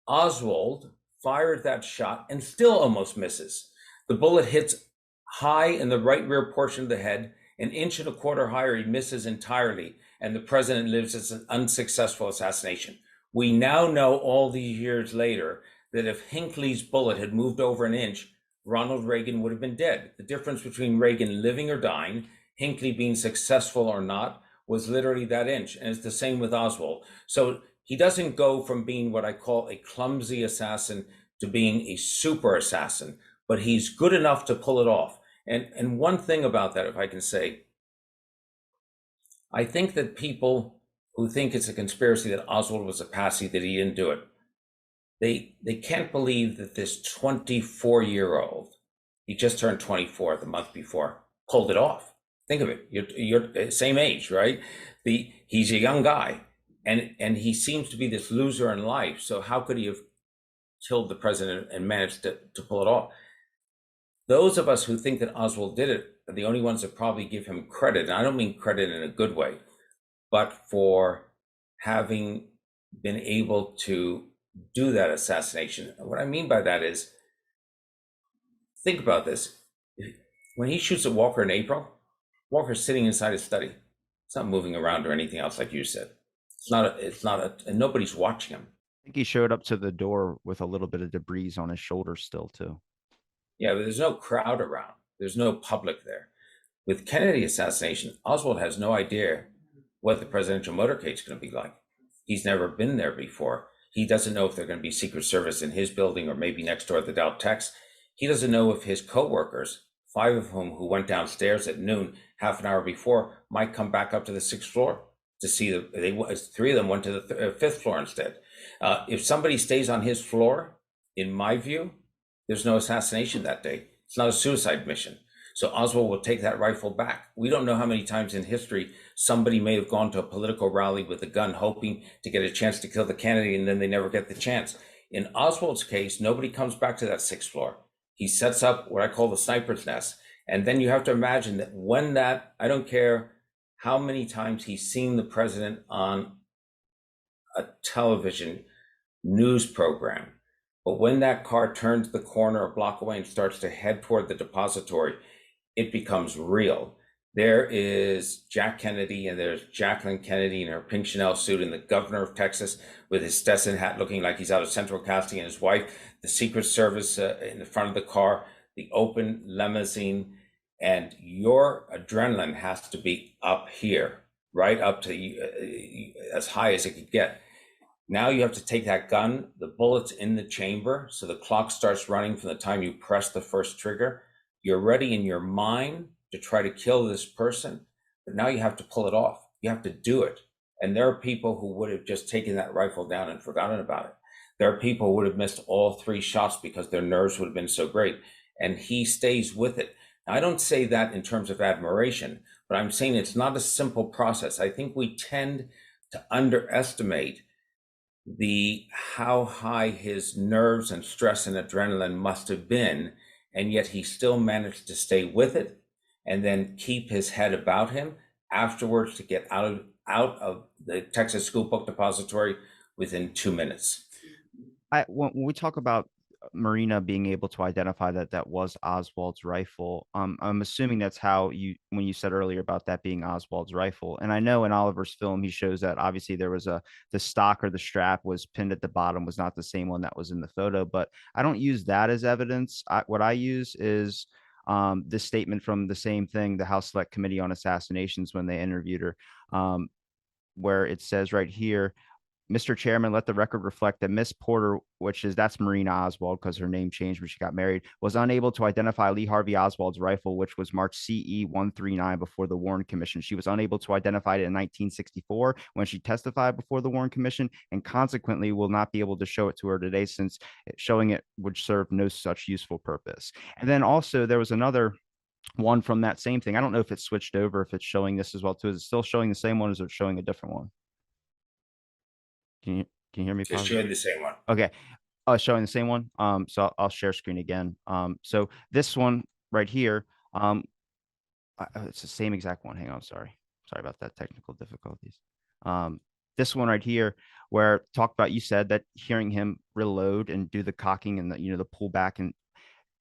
Oswald fired that shot and still almost misses. The bullet hits high in the right rear portion of the head, 1.25 inches higher, he misses entirely, and the president lives as an unsuccessful assassination. We now know all these years later that if Hinckley's bullet had moved over 1 inch, Ronald Reagan would have been dead. The difference between Reagan living or dying, Hinckley being successful or not, was literally that inch. And it's the same with Oswald. So he doesn't go from being what I call a clumsy assassin to being a super assassin, but he's good enough to pull it off. And one thing about that, if I can say, I think that people who think it's a conspiracy that Oswald was a patsy, that he didn't do it, they can't believe that this 24-year-old, he just turned 24 the month before, pulled it off. Think of it. You're same age, right? He's a young guy, and he seems to be this loser in life. So how could he have killed the president and managed to pull it off? Those of us who think that Oswald did it are the only ones that probably give him credit. And I don't mean credit in a good way, but for having been able to do that assassination. And what I mean by that is, think about this. When he shoots at Walker in April, Walker's sitting inside his study. It's not moving around or anything else, like you said. And nobody's watching him. I think he showed up to the door with a little bit of debris on his shoulder still, too. Yeah, but there's no crowd around. There's no public there. With Kennedy assassination, Oswald has no idea what the presidential motorcade is going to be like. He's never been there before. He doesn't know if they're going to be Secret Service in his building or maybe next door at the Dow Tex. He doesn't know if his co-workers, 5 of whom who went downstairs at noon, half an hour before, might come back up to the 6th floor to see 3 of them went to the 5th floor instead. If somebody stays on his floor, in my view, there's no assassination that day. It's not a suicide mission. So Oswald will take that rifle back. We don't know how many times in history somebody may have gone to a political rally with a gun hoping to get a chance to kill the candidate, and then they never get the chance. In Oswald's case, nobody comes back to that 6th floor. He sets up what I call the sniper's nest. And then you have to imagine that when that, I don't care how many times he's seen the president on a television news program, but when that car turns the corner a block away and starts to head toward the depository, it becomes real. There is Jack Kennedy and there's Jacqueline Kennedy in her pink Chanel suit, and the governor of Texas with his Stetson hat looking like he's out of central casting, and his wife, the Secret Service in the front of the car, the open limousine, and your adrenaline has to be up here, right up to as high as it could get. Now you have to take that gun, the bullet's in the chamber, so the clock starts running from the time you press the first trigger. You're ready in your mind to try to kill this person, but now you have to pull it off. You have to do it. And there are people who would have just taken that rifle down and forgotten about it. There are people who would have missed all 3 shots because their nerves would have been so great. And he stays with it. Now, I don't say that in terms of admiration, but I'm saying it's not a simple process. I think we tend to underestimate how high his nerves and stress and adrenaline must have been, and yet he still managed to stay with it and then keep his head about him afterwards to get out of the Texas School Book Depository within 2 minutes. When we talk about Marina being able to identify that was Oswald's rifle, I'm assuming that's how when you said earlier about that being Oswald's rifle. And I know in Oliver's film he shows that obviously there was the stock or the strap was pinned at the bottom was not the same one that was in the photo, but I don't use that as evidence. What I use is this statement from the same thing, the House Select Committee on Assassinations, when they interviewed her, where it says right here, Mr. Chairman, let the record reflect that Miss Porter, that's Marina Oswald because her name changed when she got married, was unable to identify Lee Harvey Oswald's rifle, which was marked CE 139 before the Warren Commission. She was unable to identify it in 1964 when she testified before the Warren Commission, and consequently will not be able to show it to her today since showing it would serve no such useful purpose. And then also there was another one from that same thing. I don't know if it's switched over, if it's showing this as well too. Is it still showing the same one, or is it showing a different one? Can you hear me? It's showing the same one. Okay. Showing the same one. So I'll share screen again. So this one right here, it's the same exact one. Hang on. Sorry about that, technical difficulties. This one right here, where you said that hearing him reload and do the cocking and the pull back, and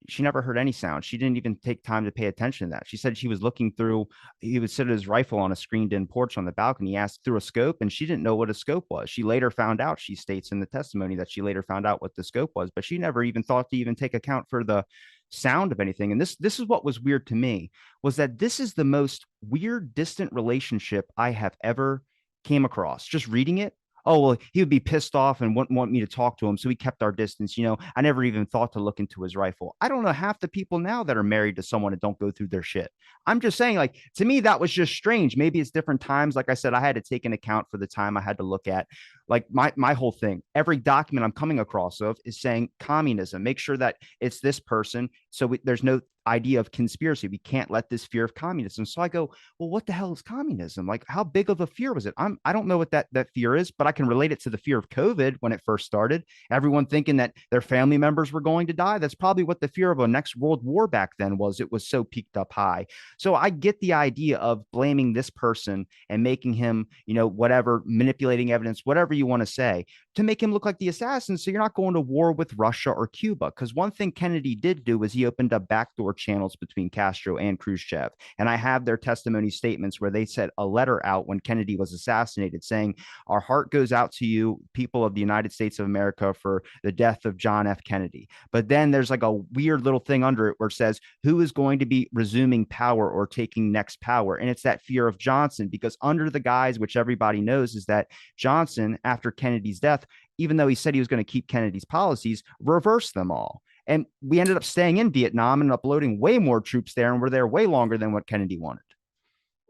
she never heard any sound. She didn't even take time to pay attention to that. She said she was looking through, he would sit at his rifle on a screened-in porch on the balcony. He asked through a scope, and she didn't know what a scope was. She later found out, she states in the testimony that she later found out what the scope was, but she never even thought to even take account for the sound of anything. And this is what was weird to me, was that this is the most weird, distant relationship I have ever came across. Just reading it. Oh, well, he would be pissed off and wouldn't want me to talk to him. So we kept our distance. I never even thought to look into his rifle. I don't know half the people now that are married to someone and don't go through their shit. I'm just saying, like, to me, that was just strange. Maybe it's different times. Like I said, I had to take an account for the time I had to look at. Like my whole thing, every document I'm coming across of is saying communism. Make sure that it's this person. So there's no idea of conspiracy. We can't let this fear of communism. So I go, well, what the hell is communism? Like, how big of a fear was it? I don't know what that fear is, but I can relate it to the fear of COVID when it first started. Everyone thinking that their family members were going to die. That's probably what the fear of a next world war back then was. It was so peaked up high. So I get the idea of blaming this person and making him, whatever, manipulating evidence, whatever you want to say, to make him look like the assassin. So you're not going to war with Russia or Cuba. Because one thing Kennedy did do was he opened up backdoor channels between Castro and Khrushchev. And I have their testimony statements where they sent a letter out when Kennedy was assassinated saying, our heart goes out to you, people of the United States of America, for the death of John F. Kennedy. But then there's like a weird little thing under it where it says, who is going to be resuming power or taking next power? And it's that fear of Johnson, because under the guise, which everybody knows, is that Johnson, after Kennedy's death, even though he said he was going to keep Kennedy's policies, reversed them all. And we ended up staying in Vietnam and uploading way more troops there, and we're there way longer than what Kennedy wanted.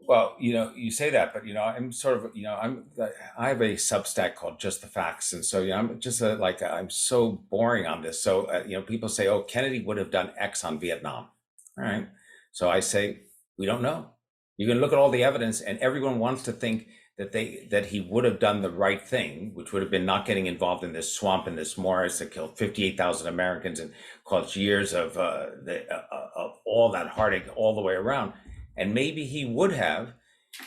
Well, you say that, but I'm sort of, I have a Substack called Just the Facts, and so I'm just I'm so boring on this. So people say, oh, Kennedy would have done X on Vietnam. All right, so I say we don't know. You can look at all the evidence, and everyone wants to think that he would have done the right thing, which would have been not getting involved in this swamp and this morass that killed 58,000 Americans and caused years of all that heartache all the way around. And maybe he would have.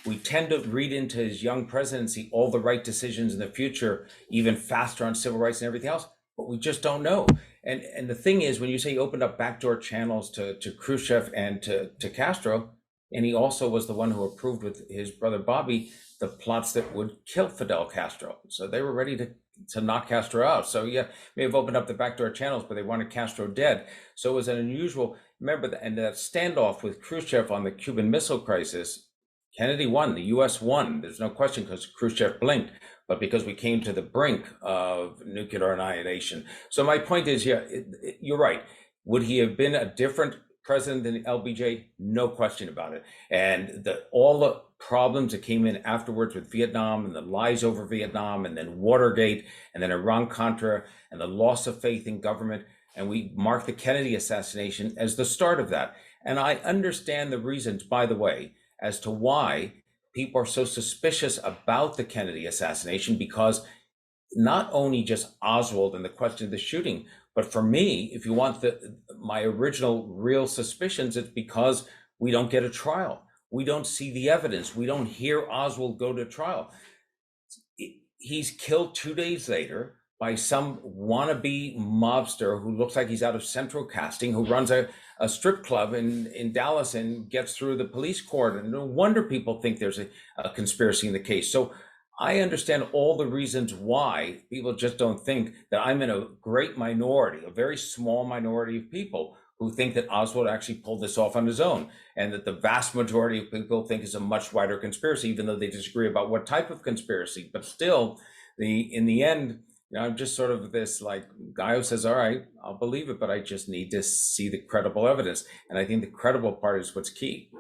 We tend to read into his young presidency all the right decisions in the future, even faster on civil rights and everything else, but we just don't know. And the thing is, when you say he opened up backdoor channels to Khrushchev and to Castro, and he also was the one who approved with his brother Bobby the plots that would kill Fidel Castro. So they were ready to knock Castro out. So yeah, may have opened up the backdoor channels, but they wanted Castro dead. So it was an unusual, remember, and that standoff with Khrushchev on the Cuban Missile Crisis, Kennedy won, the US won. There's no question, because Khrushchev blinked, but because we came to the brink of nuclear annihilation. So my point is, yeah, you're right. Would he have been a different president than LBJ? No question about it. And all the problems that came in afterwards with Vietnam and the lies over Vietnam, and then Watergate, and then Iran-Contra, and the loss of faith in government. And we mark the Kennedy assassination as the start of that. And I understand the reasons, by the way, as to why people are so suspicious about the Kennedy assassination, because not only just Oswald and the question of the shooting, but for me, if you want my original real suspicions, it's because we don't get a trial. We don't see the evidence. We don't hear Oswald go to trial. He's killed 2 days later by some wannabe mobster who looks like he's out of Central Casting, who runs a strip club in Dallas and gets through the police court. And no wonder people think there's a conspiracy in the case. So I understand all the reasons why people just don't think that I'm in a great minority, a very small minority of people who think that Oswald actually pulled this off on his own, and that the vast majority of people think it's a much wider conspiracy, even though they disagree about what type of conspiracy. But still, in the end, I'm just sort of this like guy who says, all right, I'll believe it, but I just need to see the credible evidence. And I think the credible part is what's key.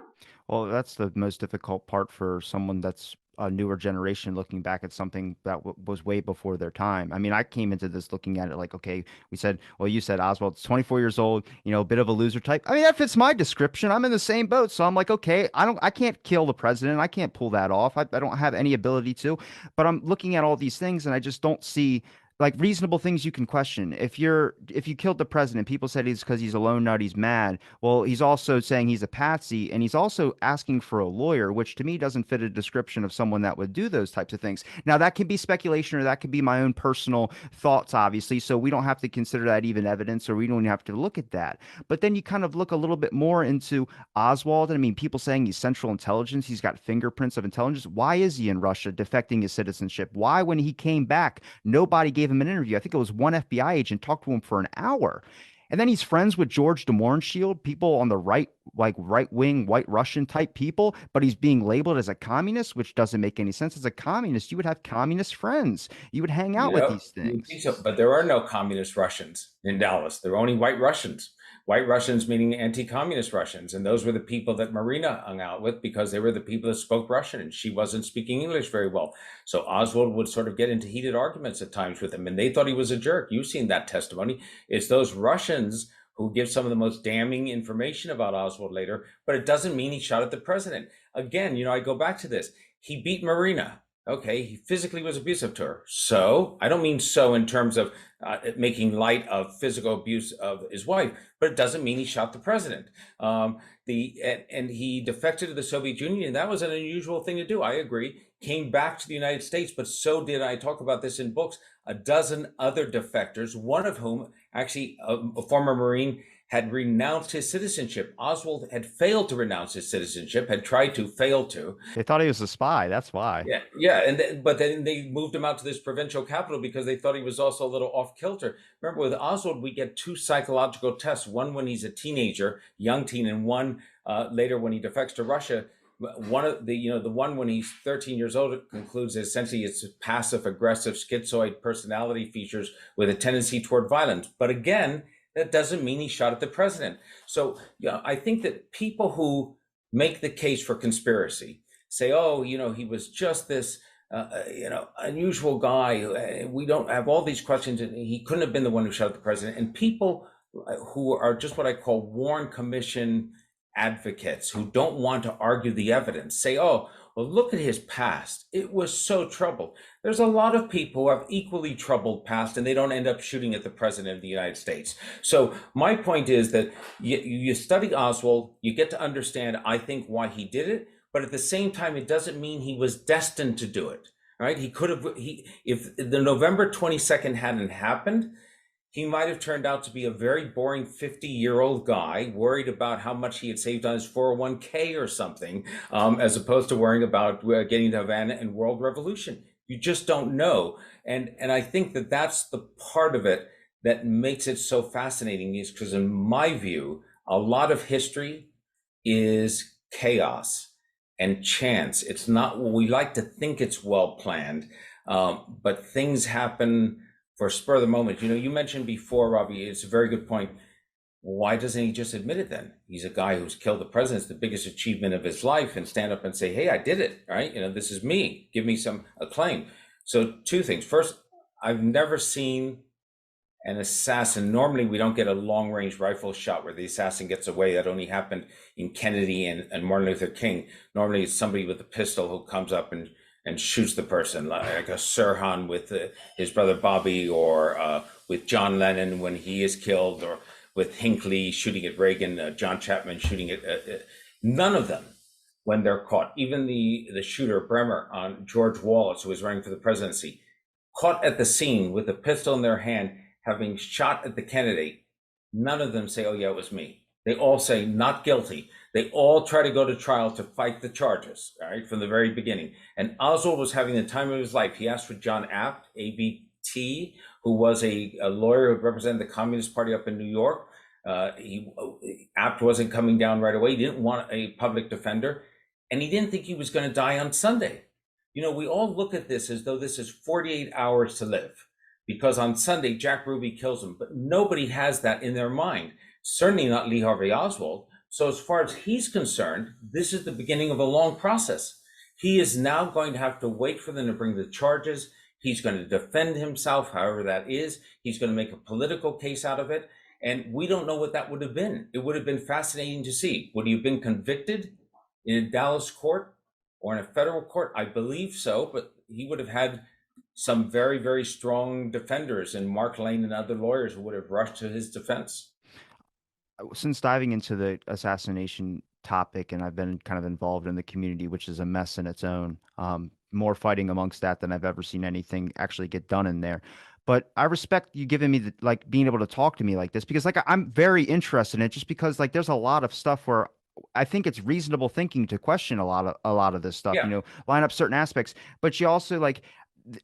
Well, that's the most difficult part for someone that's a newer generation looking back at something that was way before their time. I mean, I came into this looking at it like, okay, we said, well, you said Oswald's 24 years old, a bit of a loser type. I mean, that fits my description. I'm in the same boat. So I'm like, okay, I can't kill the president. I can't pull that off. I don't have any ability to, but I'm looking at all these things and I just don't see like reasonable things you can question. If you killed the president, people said it's because he's a lone nut, he's mad. Well, he's also saying he's a patsy, and he's also asking for a lawyer, which to me doesn't fit a description of someone that would do those types of things. Now, that can be speculation, or that could be my own personal thoughts, obviously. So we don't have to consider that even evidence, or we don't have to look at that. But then you kind of look a little bit more into Oswald. And I mean, people saying he's Central Intelligence, he's got fingerprints of intelligence. Why is he in Russia defecting his citizenship? Why, when he came back, nobody gave him an interview? I think it was one FBI agent talked to him for an hour. And then he's friends with George de Mohrenschildt, people on the right, like right wing, white Russian type people, but he's being labeled as a communist, which doesn't make any sense. As a communist, you would have communist friends. You would hang out with these You would things. think so, but there are no communist Russians in Dallas. There are only white Russians. White Russians meaning anti-communist Russians, and those were the people that Marina hung out with because they were the people that spoke Russian, and she wasn't speaking English very well. So Oswald would sort of get into heated arguments at times with him, and they thought he was a jerk. You've seen that testimony. It's those Russians who give some of the most damning information about Oswald later, but it doesn't mean he shot at the president. Again, I go back to this. He beat Marina. Okay, he physically was abusive to her. So I don't mean so in terms of making light of physical abuse of his wife, but it doesn't mean he shot the president. And he defected to the Soviet Union, and that was an unusual thing to do. I agree. Came back to the United States, but so did, I talk about this in books, a dozen other defectors, one of whom actually a former Marine had renounced his citizenship. Oswald had failed to renounce his citizenship, had tried to, failed to. They thought he was a spy. That's why. Yeah. But then they moved him out to this provincial capital because they thought he was also a little off kilter. Remember, with Oswald, we get two psychological tests: one when he's a teenager, young teen, and one later when he defects to Russia. One of the one when he's 13 years old concludes essentially it's passive aggressive schizoid personality features with a tendency toward violence. But again, that doesn't mean he shot at the president. So I think that people who make the case for conspiracy say, oh, he was just this, unusual guy. We don't have all these questions, and he couldn't have been the one who shot at the president. And people who are just what I call Warren Commission advocates who don't want to argue the evidence say, oh, well, look at his past. It was so troubled. There's a lot of people who have equally troubled past, and they don't end up shooting at the president of the United States. So my point is that you study Oswald, you get to understand, I think, why he did it. But at the same time, it doesn't mean he was destined to do it. Right? He could have, if the November 22nd hadn't happened, he might have turned out to be a very boring 50-year-old guy worried about how much he had saved on his 401k or something, as opposed to worrying about getting to Havana and world revolution. You just don't know. And I think that that's the part of it that makes it so fascinating, is because in my view, a lot of history is chaos and chance. It's not, we like to think it's well planned, but things happen for spur of the moment. You mentioned before, Robbie, it's a very good point. Why doesn't he just admit it then? He's a guy who's killed the president. It's the biggest achievement of his life, and stand up and say, hey, I did it, right? This is me. Give me some acclaim. So two things. First, I've never seen an assassin. Normally, we don't get a long-range rifle shot where the assassin gets away. That only happened in Kennedy and Martin Luther King. Normally, it's somebody with a pistol who comes up and shoots the person, like a Sirhan with his brother Bobby, or with John Lennon when he is killed, or with Hinckley shooting at Reagan, John Chapman shooting at none of them, when they're caught, even the shooter Bremer on George Wallace, who was running for the presidency, caught at the scene with a pistol in their hand, having shot at the candidate, none of them say, oh yeah, it was me. They all say not guilty. They all try to go to trial to fight the charges, right, from the very beginning. And Oswald was having the time of his life. He asked for John Abt, ABT, who was a lawyer who represented the Communist Party up in New York. Abt wasn't coming down right away. He didn't want a public defender, and he didn't think he was going to die on Sunday. We all look at this as though this is 48 hours to live, because on Sunday, Jack Ruby kills him, but nobody has that in their mind. Certainly not Lee Harvey Oswald. So as far as he's concerned, this is the beginning of a long process. He is now going to have to wait for them to bring the charges. He's going to defend himself, however that is. He's going to make a political case out of it. And we don't know what that would have been. It would have been fascinating to see. Would he have been convicted in a Dallas court or in a federal court? I believe so, but he would have had some very, very strong defenders, and Mark Lane and other lawyers who would have rushed to his defense. Since diving into the assassination topic, and I've been kind of involved in the community, which is a mess in its own, more fighting amongst that than I've ever seen anything actually get done in there. But I respect you giving me being able to talk to me like this, because I'm very interested in it, just because there's a lot of stuff where I think it's reasonable thinking to question a lot of this stuff, Yeah. line up certain aspects, but you also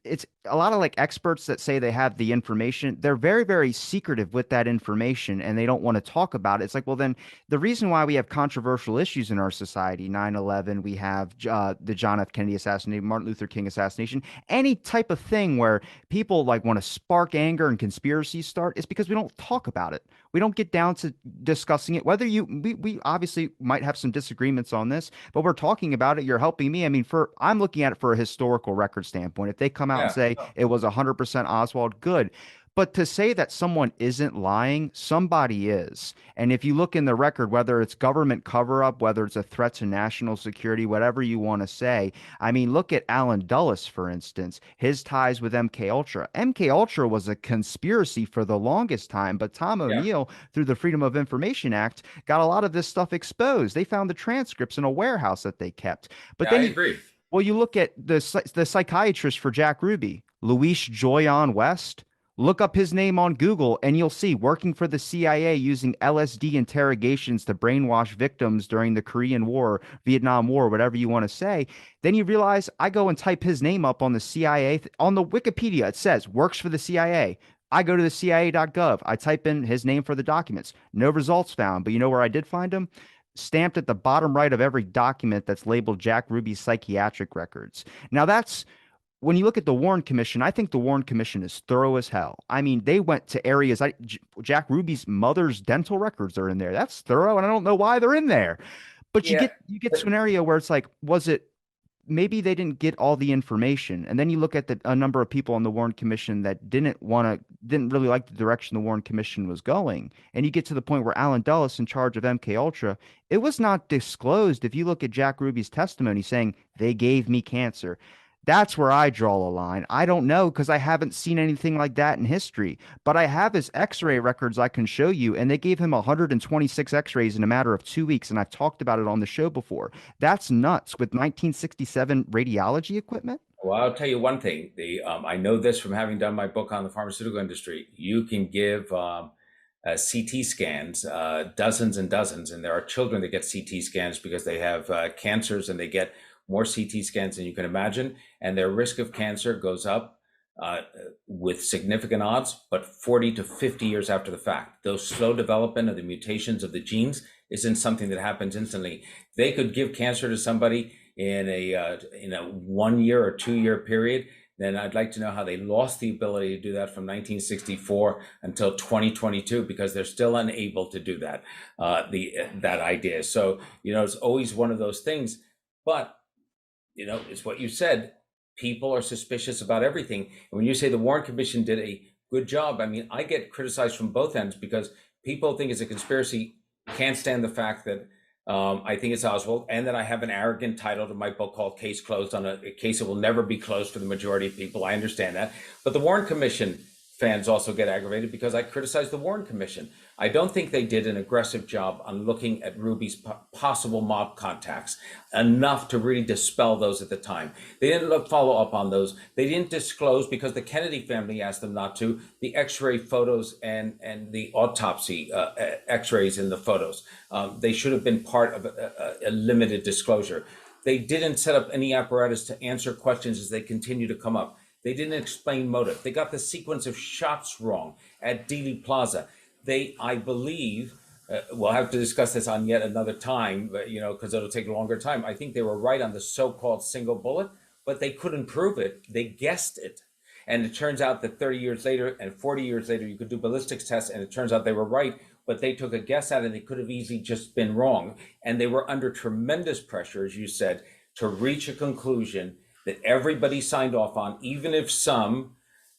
it's a lot of like experts that say they have the information. They're very, very secretive with that information and they don't want to talk about it. It's like, well, then the reason why we have controversial issues in our society, 9/11, we have the John F. Kennedy assassination, Martin Luther King assassination, any type of thing where people like want to spark anger and conspiracies start, is because we don't talk about it. We don't get down to discussing it. Whether we obviously might have some disagreements on this, but we're talking about it. You're helping me. I mean, I'm looking at it for a historical record standpoint. If they come out and Yeah. say it was 100% Oswald, good. But to say that someone isn't lying, somebody is. And if you look in the record, whether it's government cover up, whether it's a threat to national security, whatever you want to say, I mean, look at Alan Dulles, for instance, his ties with MK Ultra. MK Ultra was a conspiracy for the longest time, but Tom Yeah. O'Neill, through the Freedom of Information Act, got a lot of this stuff exposed. They found the transcripts in a warehouse that they kept. But Yeah, I then agree. well, you look at the psychiatrist for Jack Ruby, Luis Joyon West. Look up his name on Google, and you'll see working for the CIA using LSD interrogations to brainwash victims during the Korean War, Vietnam War, whatever you want to say. Then you realize I go and type his name up on the CIA on the Wikipedia. It says works for the CIA. I go to the CIA.gov. I type in his name for the documents. No results found. But you know where I did find him? Stamped at the bottom right of every document that's labeled Jack Ruby's psychiatric records. Now, that's when you look at the Warren Commission, I think the Warren Commission is thorough as hell. I mean, they went to areas. Jack Ruby's mother's dental records are in there. That's thorough, and I don't know why they're in there. But Yeah. you get to an area where it's like, was it maybe they didn't get all the information. And then you look at a number of people on the Warren Commission that didn't really like the direction the Warren Commission was going. And you get to the point where Alan Dulles, in charge of MK Ultra, it was not disclosed. If you look at Jack Ruby's testimony saying they gave me cancer, that's where I draw a line. I don't know because I haven't seen anything like that in history, but I have his x-ray records I can show you, and they gave him 126 x-rays in a matter of 2 weeks, and I've talked about it on the show before. That's nuts with 1967 radiology equipment. Well, I'll tell you one thing. I know this from having done my book on the pharmaceutical industry. You can give CT scans, dozens and dozens, and there are children that get CT scans because they have cancers, and they get more CT scans than you can imagine, and their risk of cancer goes up with significant odds, but 40 to 50 years after the fact. Those slow development of the mutations of the genes isn't something that happens instantly. They could give cancer to somebody in a 1 year or 2 year period. Then I'd like to know how they lost the ability to do that from 1964 until 2022, because they're still unable to do that. That idea. So it's always one of those things. But it's what you said. People are suspicious about everything. And when you say the Warren Commission did a good job, I mean, I get criticized from both ends because people think it's a conspiracy, can't stand the fact that I think it's Oswald, and that I have an arrogant title to my book called Case Closed, on a case that will never be closed for the majority of people. I understand that. But the Warren Commission fans also get aggravated because I criticize the Warren Commission. I don't think they did an aggressive job on looking at Ruby's possible mob contacts enough to really dispel those at the time. They didn't follow up on those. They didn't disclose, because the Kennedy family asked them not to, the x-ray photos and the autopsy x-rays in the photos. They should have been part of a limited disclosure. They didn't set up any apparatus to answer questions as they continue to come up. They didn't explain motive. They got the sequence of shots wrong at Dealey Plaza. I believe, we'll have to discuss this on yet another time, because it'll take a longer time. I think they were right on the so-called single bullet, but they couldn't prove it. They guessed it. And it turns out that 30 years later and 40 years later, you could do ballistics tests, and it turns out they were right, but they took a guess at it, and they could have easily just been wrong. And they were under tremendous pressure, as you said, to reach a conclusion that everybody signed off on, even if some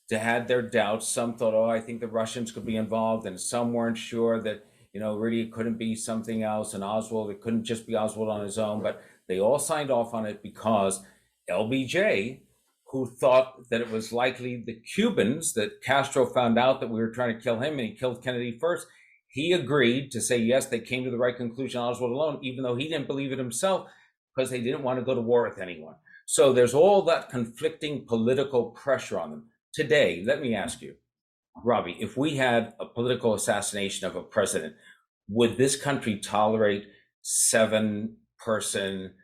had their doubts. Some thought, oh, I think the Russians could be involved, and some weren't sure that, really it couldn't be something else, and Oswald, it couldn't just be Oswald on his own, but they all signed off on it because LBJ, who thought that it was likely the Cubans, that Castro found out that we were trying to kill him and he killed Kennedy first, he agreed to say, yes, they came to the right conclusion on Oswald alone, even though he didn't believe it himself, because they didn't want to go to war with anyone. So there's all that conflicting political pressure on them. Today, let me ask you, Robbie, if we had a political assassination of a president, would this country tolerate 7-person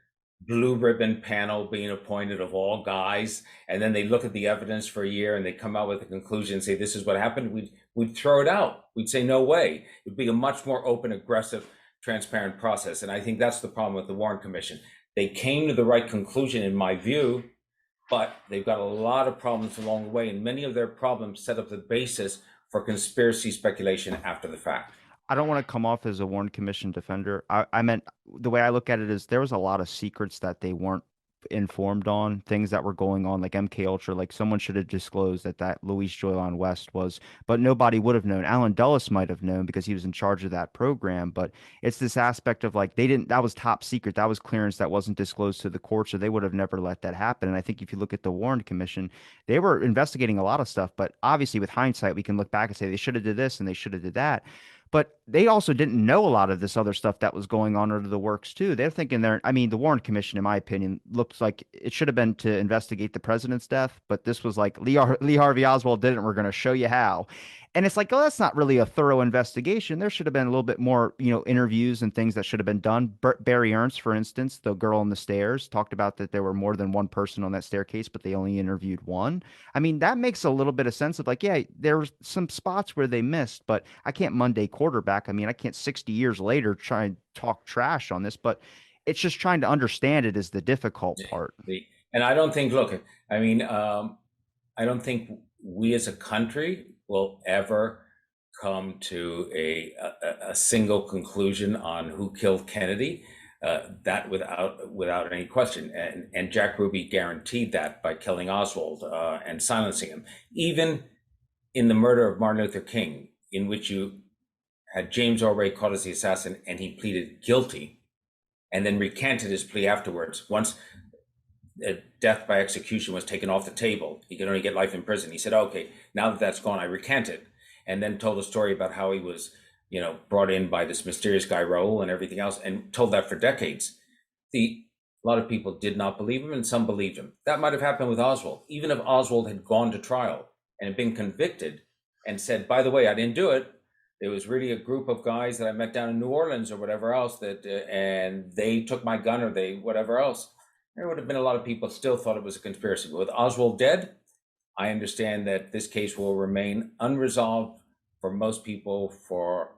blue ribbon panel being appointed of all guys, and then they look at the evidence for a year and they come out with a conclusion and say this is what happened, we'd throw it out. We'd say no way. It'd be a much more open, aggressive, transparent process. And I think that's the problem with the Warren Commission. They came to the right conclusion, in my view, but they've got a lot of problems along the way, and many of their problems set up the basis for conspiracy speculation after the fact. I don't want to come off as a Warren Commission defender. I meant the way I look at it is there was a lot of secrets that they weren't informed on, things that were going on, like MK Ultra. Like someone should have disclosed that Luis Joylon West was, but nobody would have known. Alan Dulles might have known because he was in charge of that program. But it's this aspect of like they didn't. That was top secret. That was clearance that wasn't disclosed to the court, so they would have never let that happen. And I think if you look at the Warren Commission, they were investigating a lot of stuff. But obviously, with hindsight, we can look back and say they should have did this and they should have did that. But they also didn't know a lot of this other stuff that was going on under the works too. They're thinking I mean, the Warren Commission, in my opinion, looks like it should have been to investigate the president's death, but this was like Lee Harvey Oswald did it, and we're going to show you how. And it's like, oh, that's not really a thorough investigation. There should have been a little bit more, interviews and things that should have been done. Barry Ernst, for instance, the girl on the stairs, talked about that there were more than one person on that staircase, but they only interviewed one. I mean, that makes a little bit of sense of like, yeah, there were some spots where they missed, but I can't Monday quarterback. I mean, I can't 60 years later try and talk trash on this, but it's just trying to understand it is the difficult part. And I don't think, look, I mean, I don't think we as a country will ever come to a single conclusion on who killed Kennedy. That without any question, and Jack Ruby guaranteed that by killing Oswald and silencing him. Even in the murder of Martin Luther King, in which you had James Earl Ray caught as the assassin, and he pleaded guilty, and then recanted his plea afterwards. Once death by execution was taken off the table, he could only get life in prison. He said, "Okay, now that that's gone, I recant it," and then told a story about how he was, brought in by this mysterious guy Raoul and everything else, and told that for decades. A lot of people did not believe him, and some believed him. That might have happened with Oswald. Even if Oswald had gone to trial and had been convicted and said, "By the way, I didn't do it. There was really a group of guys that I met down in New Orleans or whatever else and they took my gun or they whatever else," there would have been a lot of people still thought it was a conspiracy. But with Oswald dead, I understand that this case will remain unresolved for most people for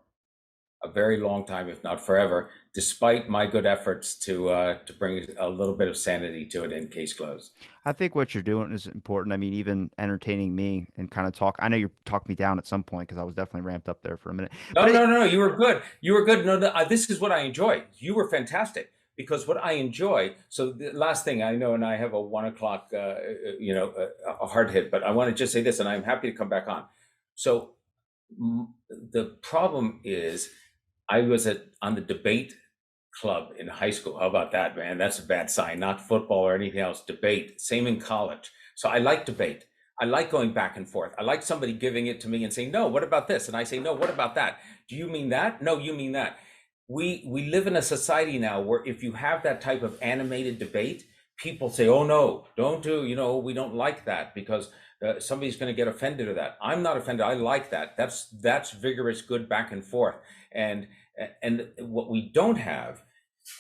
a very long time, if not forever, despite my good efforts to bring a little bit of sanity to it in case closed. I think what you're doing is important. I mean, even entertaining me and kind of talk. I know you talked me down at some point because I was definitely ramped up there for a minute. No, But no, no, you were good. You were good. No, no, this is what I enjoy. You were fantastic because what I enjoy. So the last thing I know, and I have a 1 o'clock, a hard hit, but I want to just say this, and I'm happy to come back on. So the problem is, I was on the debate club in high school. How about that, man? That's a bad sign. Not football or anything else. Debate. Same in college. So I like debate. I like going back and forth. I like somebody giving it to me and saying, "No, what about this?" And I say, "No, what about that? Do you mean that? No, you mean that." We live in a society now where if you have that type of animated debate, people say, "Oh no, don't do. We don't like that because somebody's going to get offended of that." I'm not offended. I like that. That's vigorous, good back and forth. And what we don't have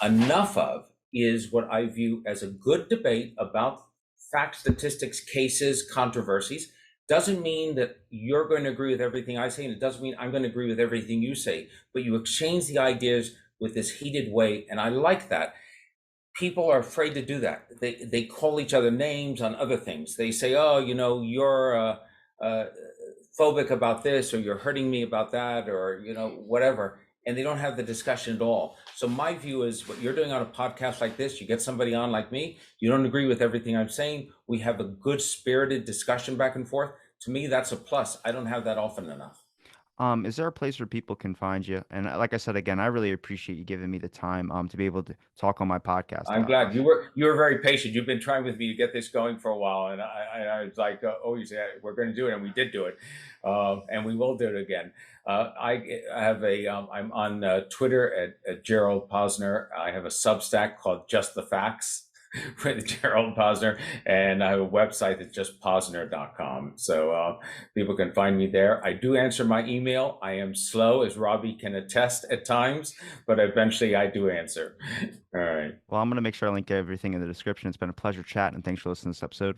enough of is what I view as a good debate about facts, statistics, cases, controversies. Doesn't mean that you're going to agree with everything I say, and it doesn't mean I'm going to agree with everything you say, but you exchange the ideas with this heated way, and I like that. People are afraid to do that. They call each other names on other things. They say, "Oh, you're phobic about this, or you're hurting me about that, or whatever," and they don't have the discussion at all. So my view is what you're doing on a podcast like this, you get somebody on like me, you don't agree with everything I'm saying, we have a good spirited discussion back and forth. To me, that's a plus. I don't have that often enough. is there a place where people can find you? And like I said again, I really appreciate you giving me the time to be able to talk on my podcast. I'm glad you were very patient. You've been trying with me to get this going for a while, and I was like, "Oh, you said we're going to do it," and we did do it, and we will do it again. I have I'm on Twitter at Gerald Posner. I have a Substack called Just the Facts, with Gerald Posner, and I have a website that's just posner.com. So people can find me there. I do answer my email. I am slow, as Robbie can attest at times, but eventually I do answer. All right. Well, I'm going to make sure I link everything in the description. It's been a pleasure chatting, and thanks for listening to this episode.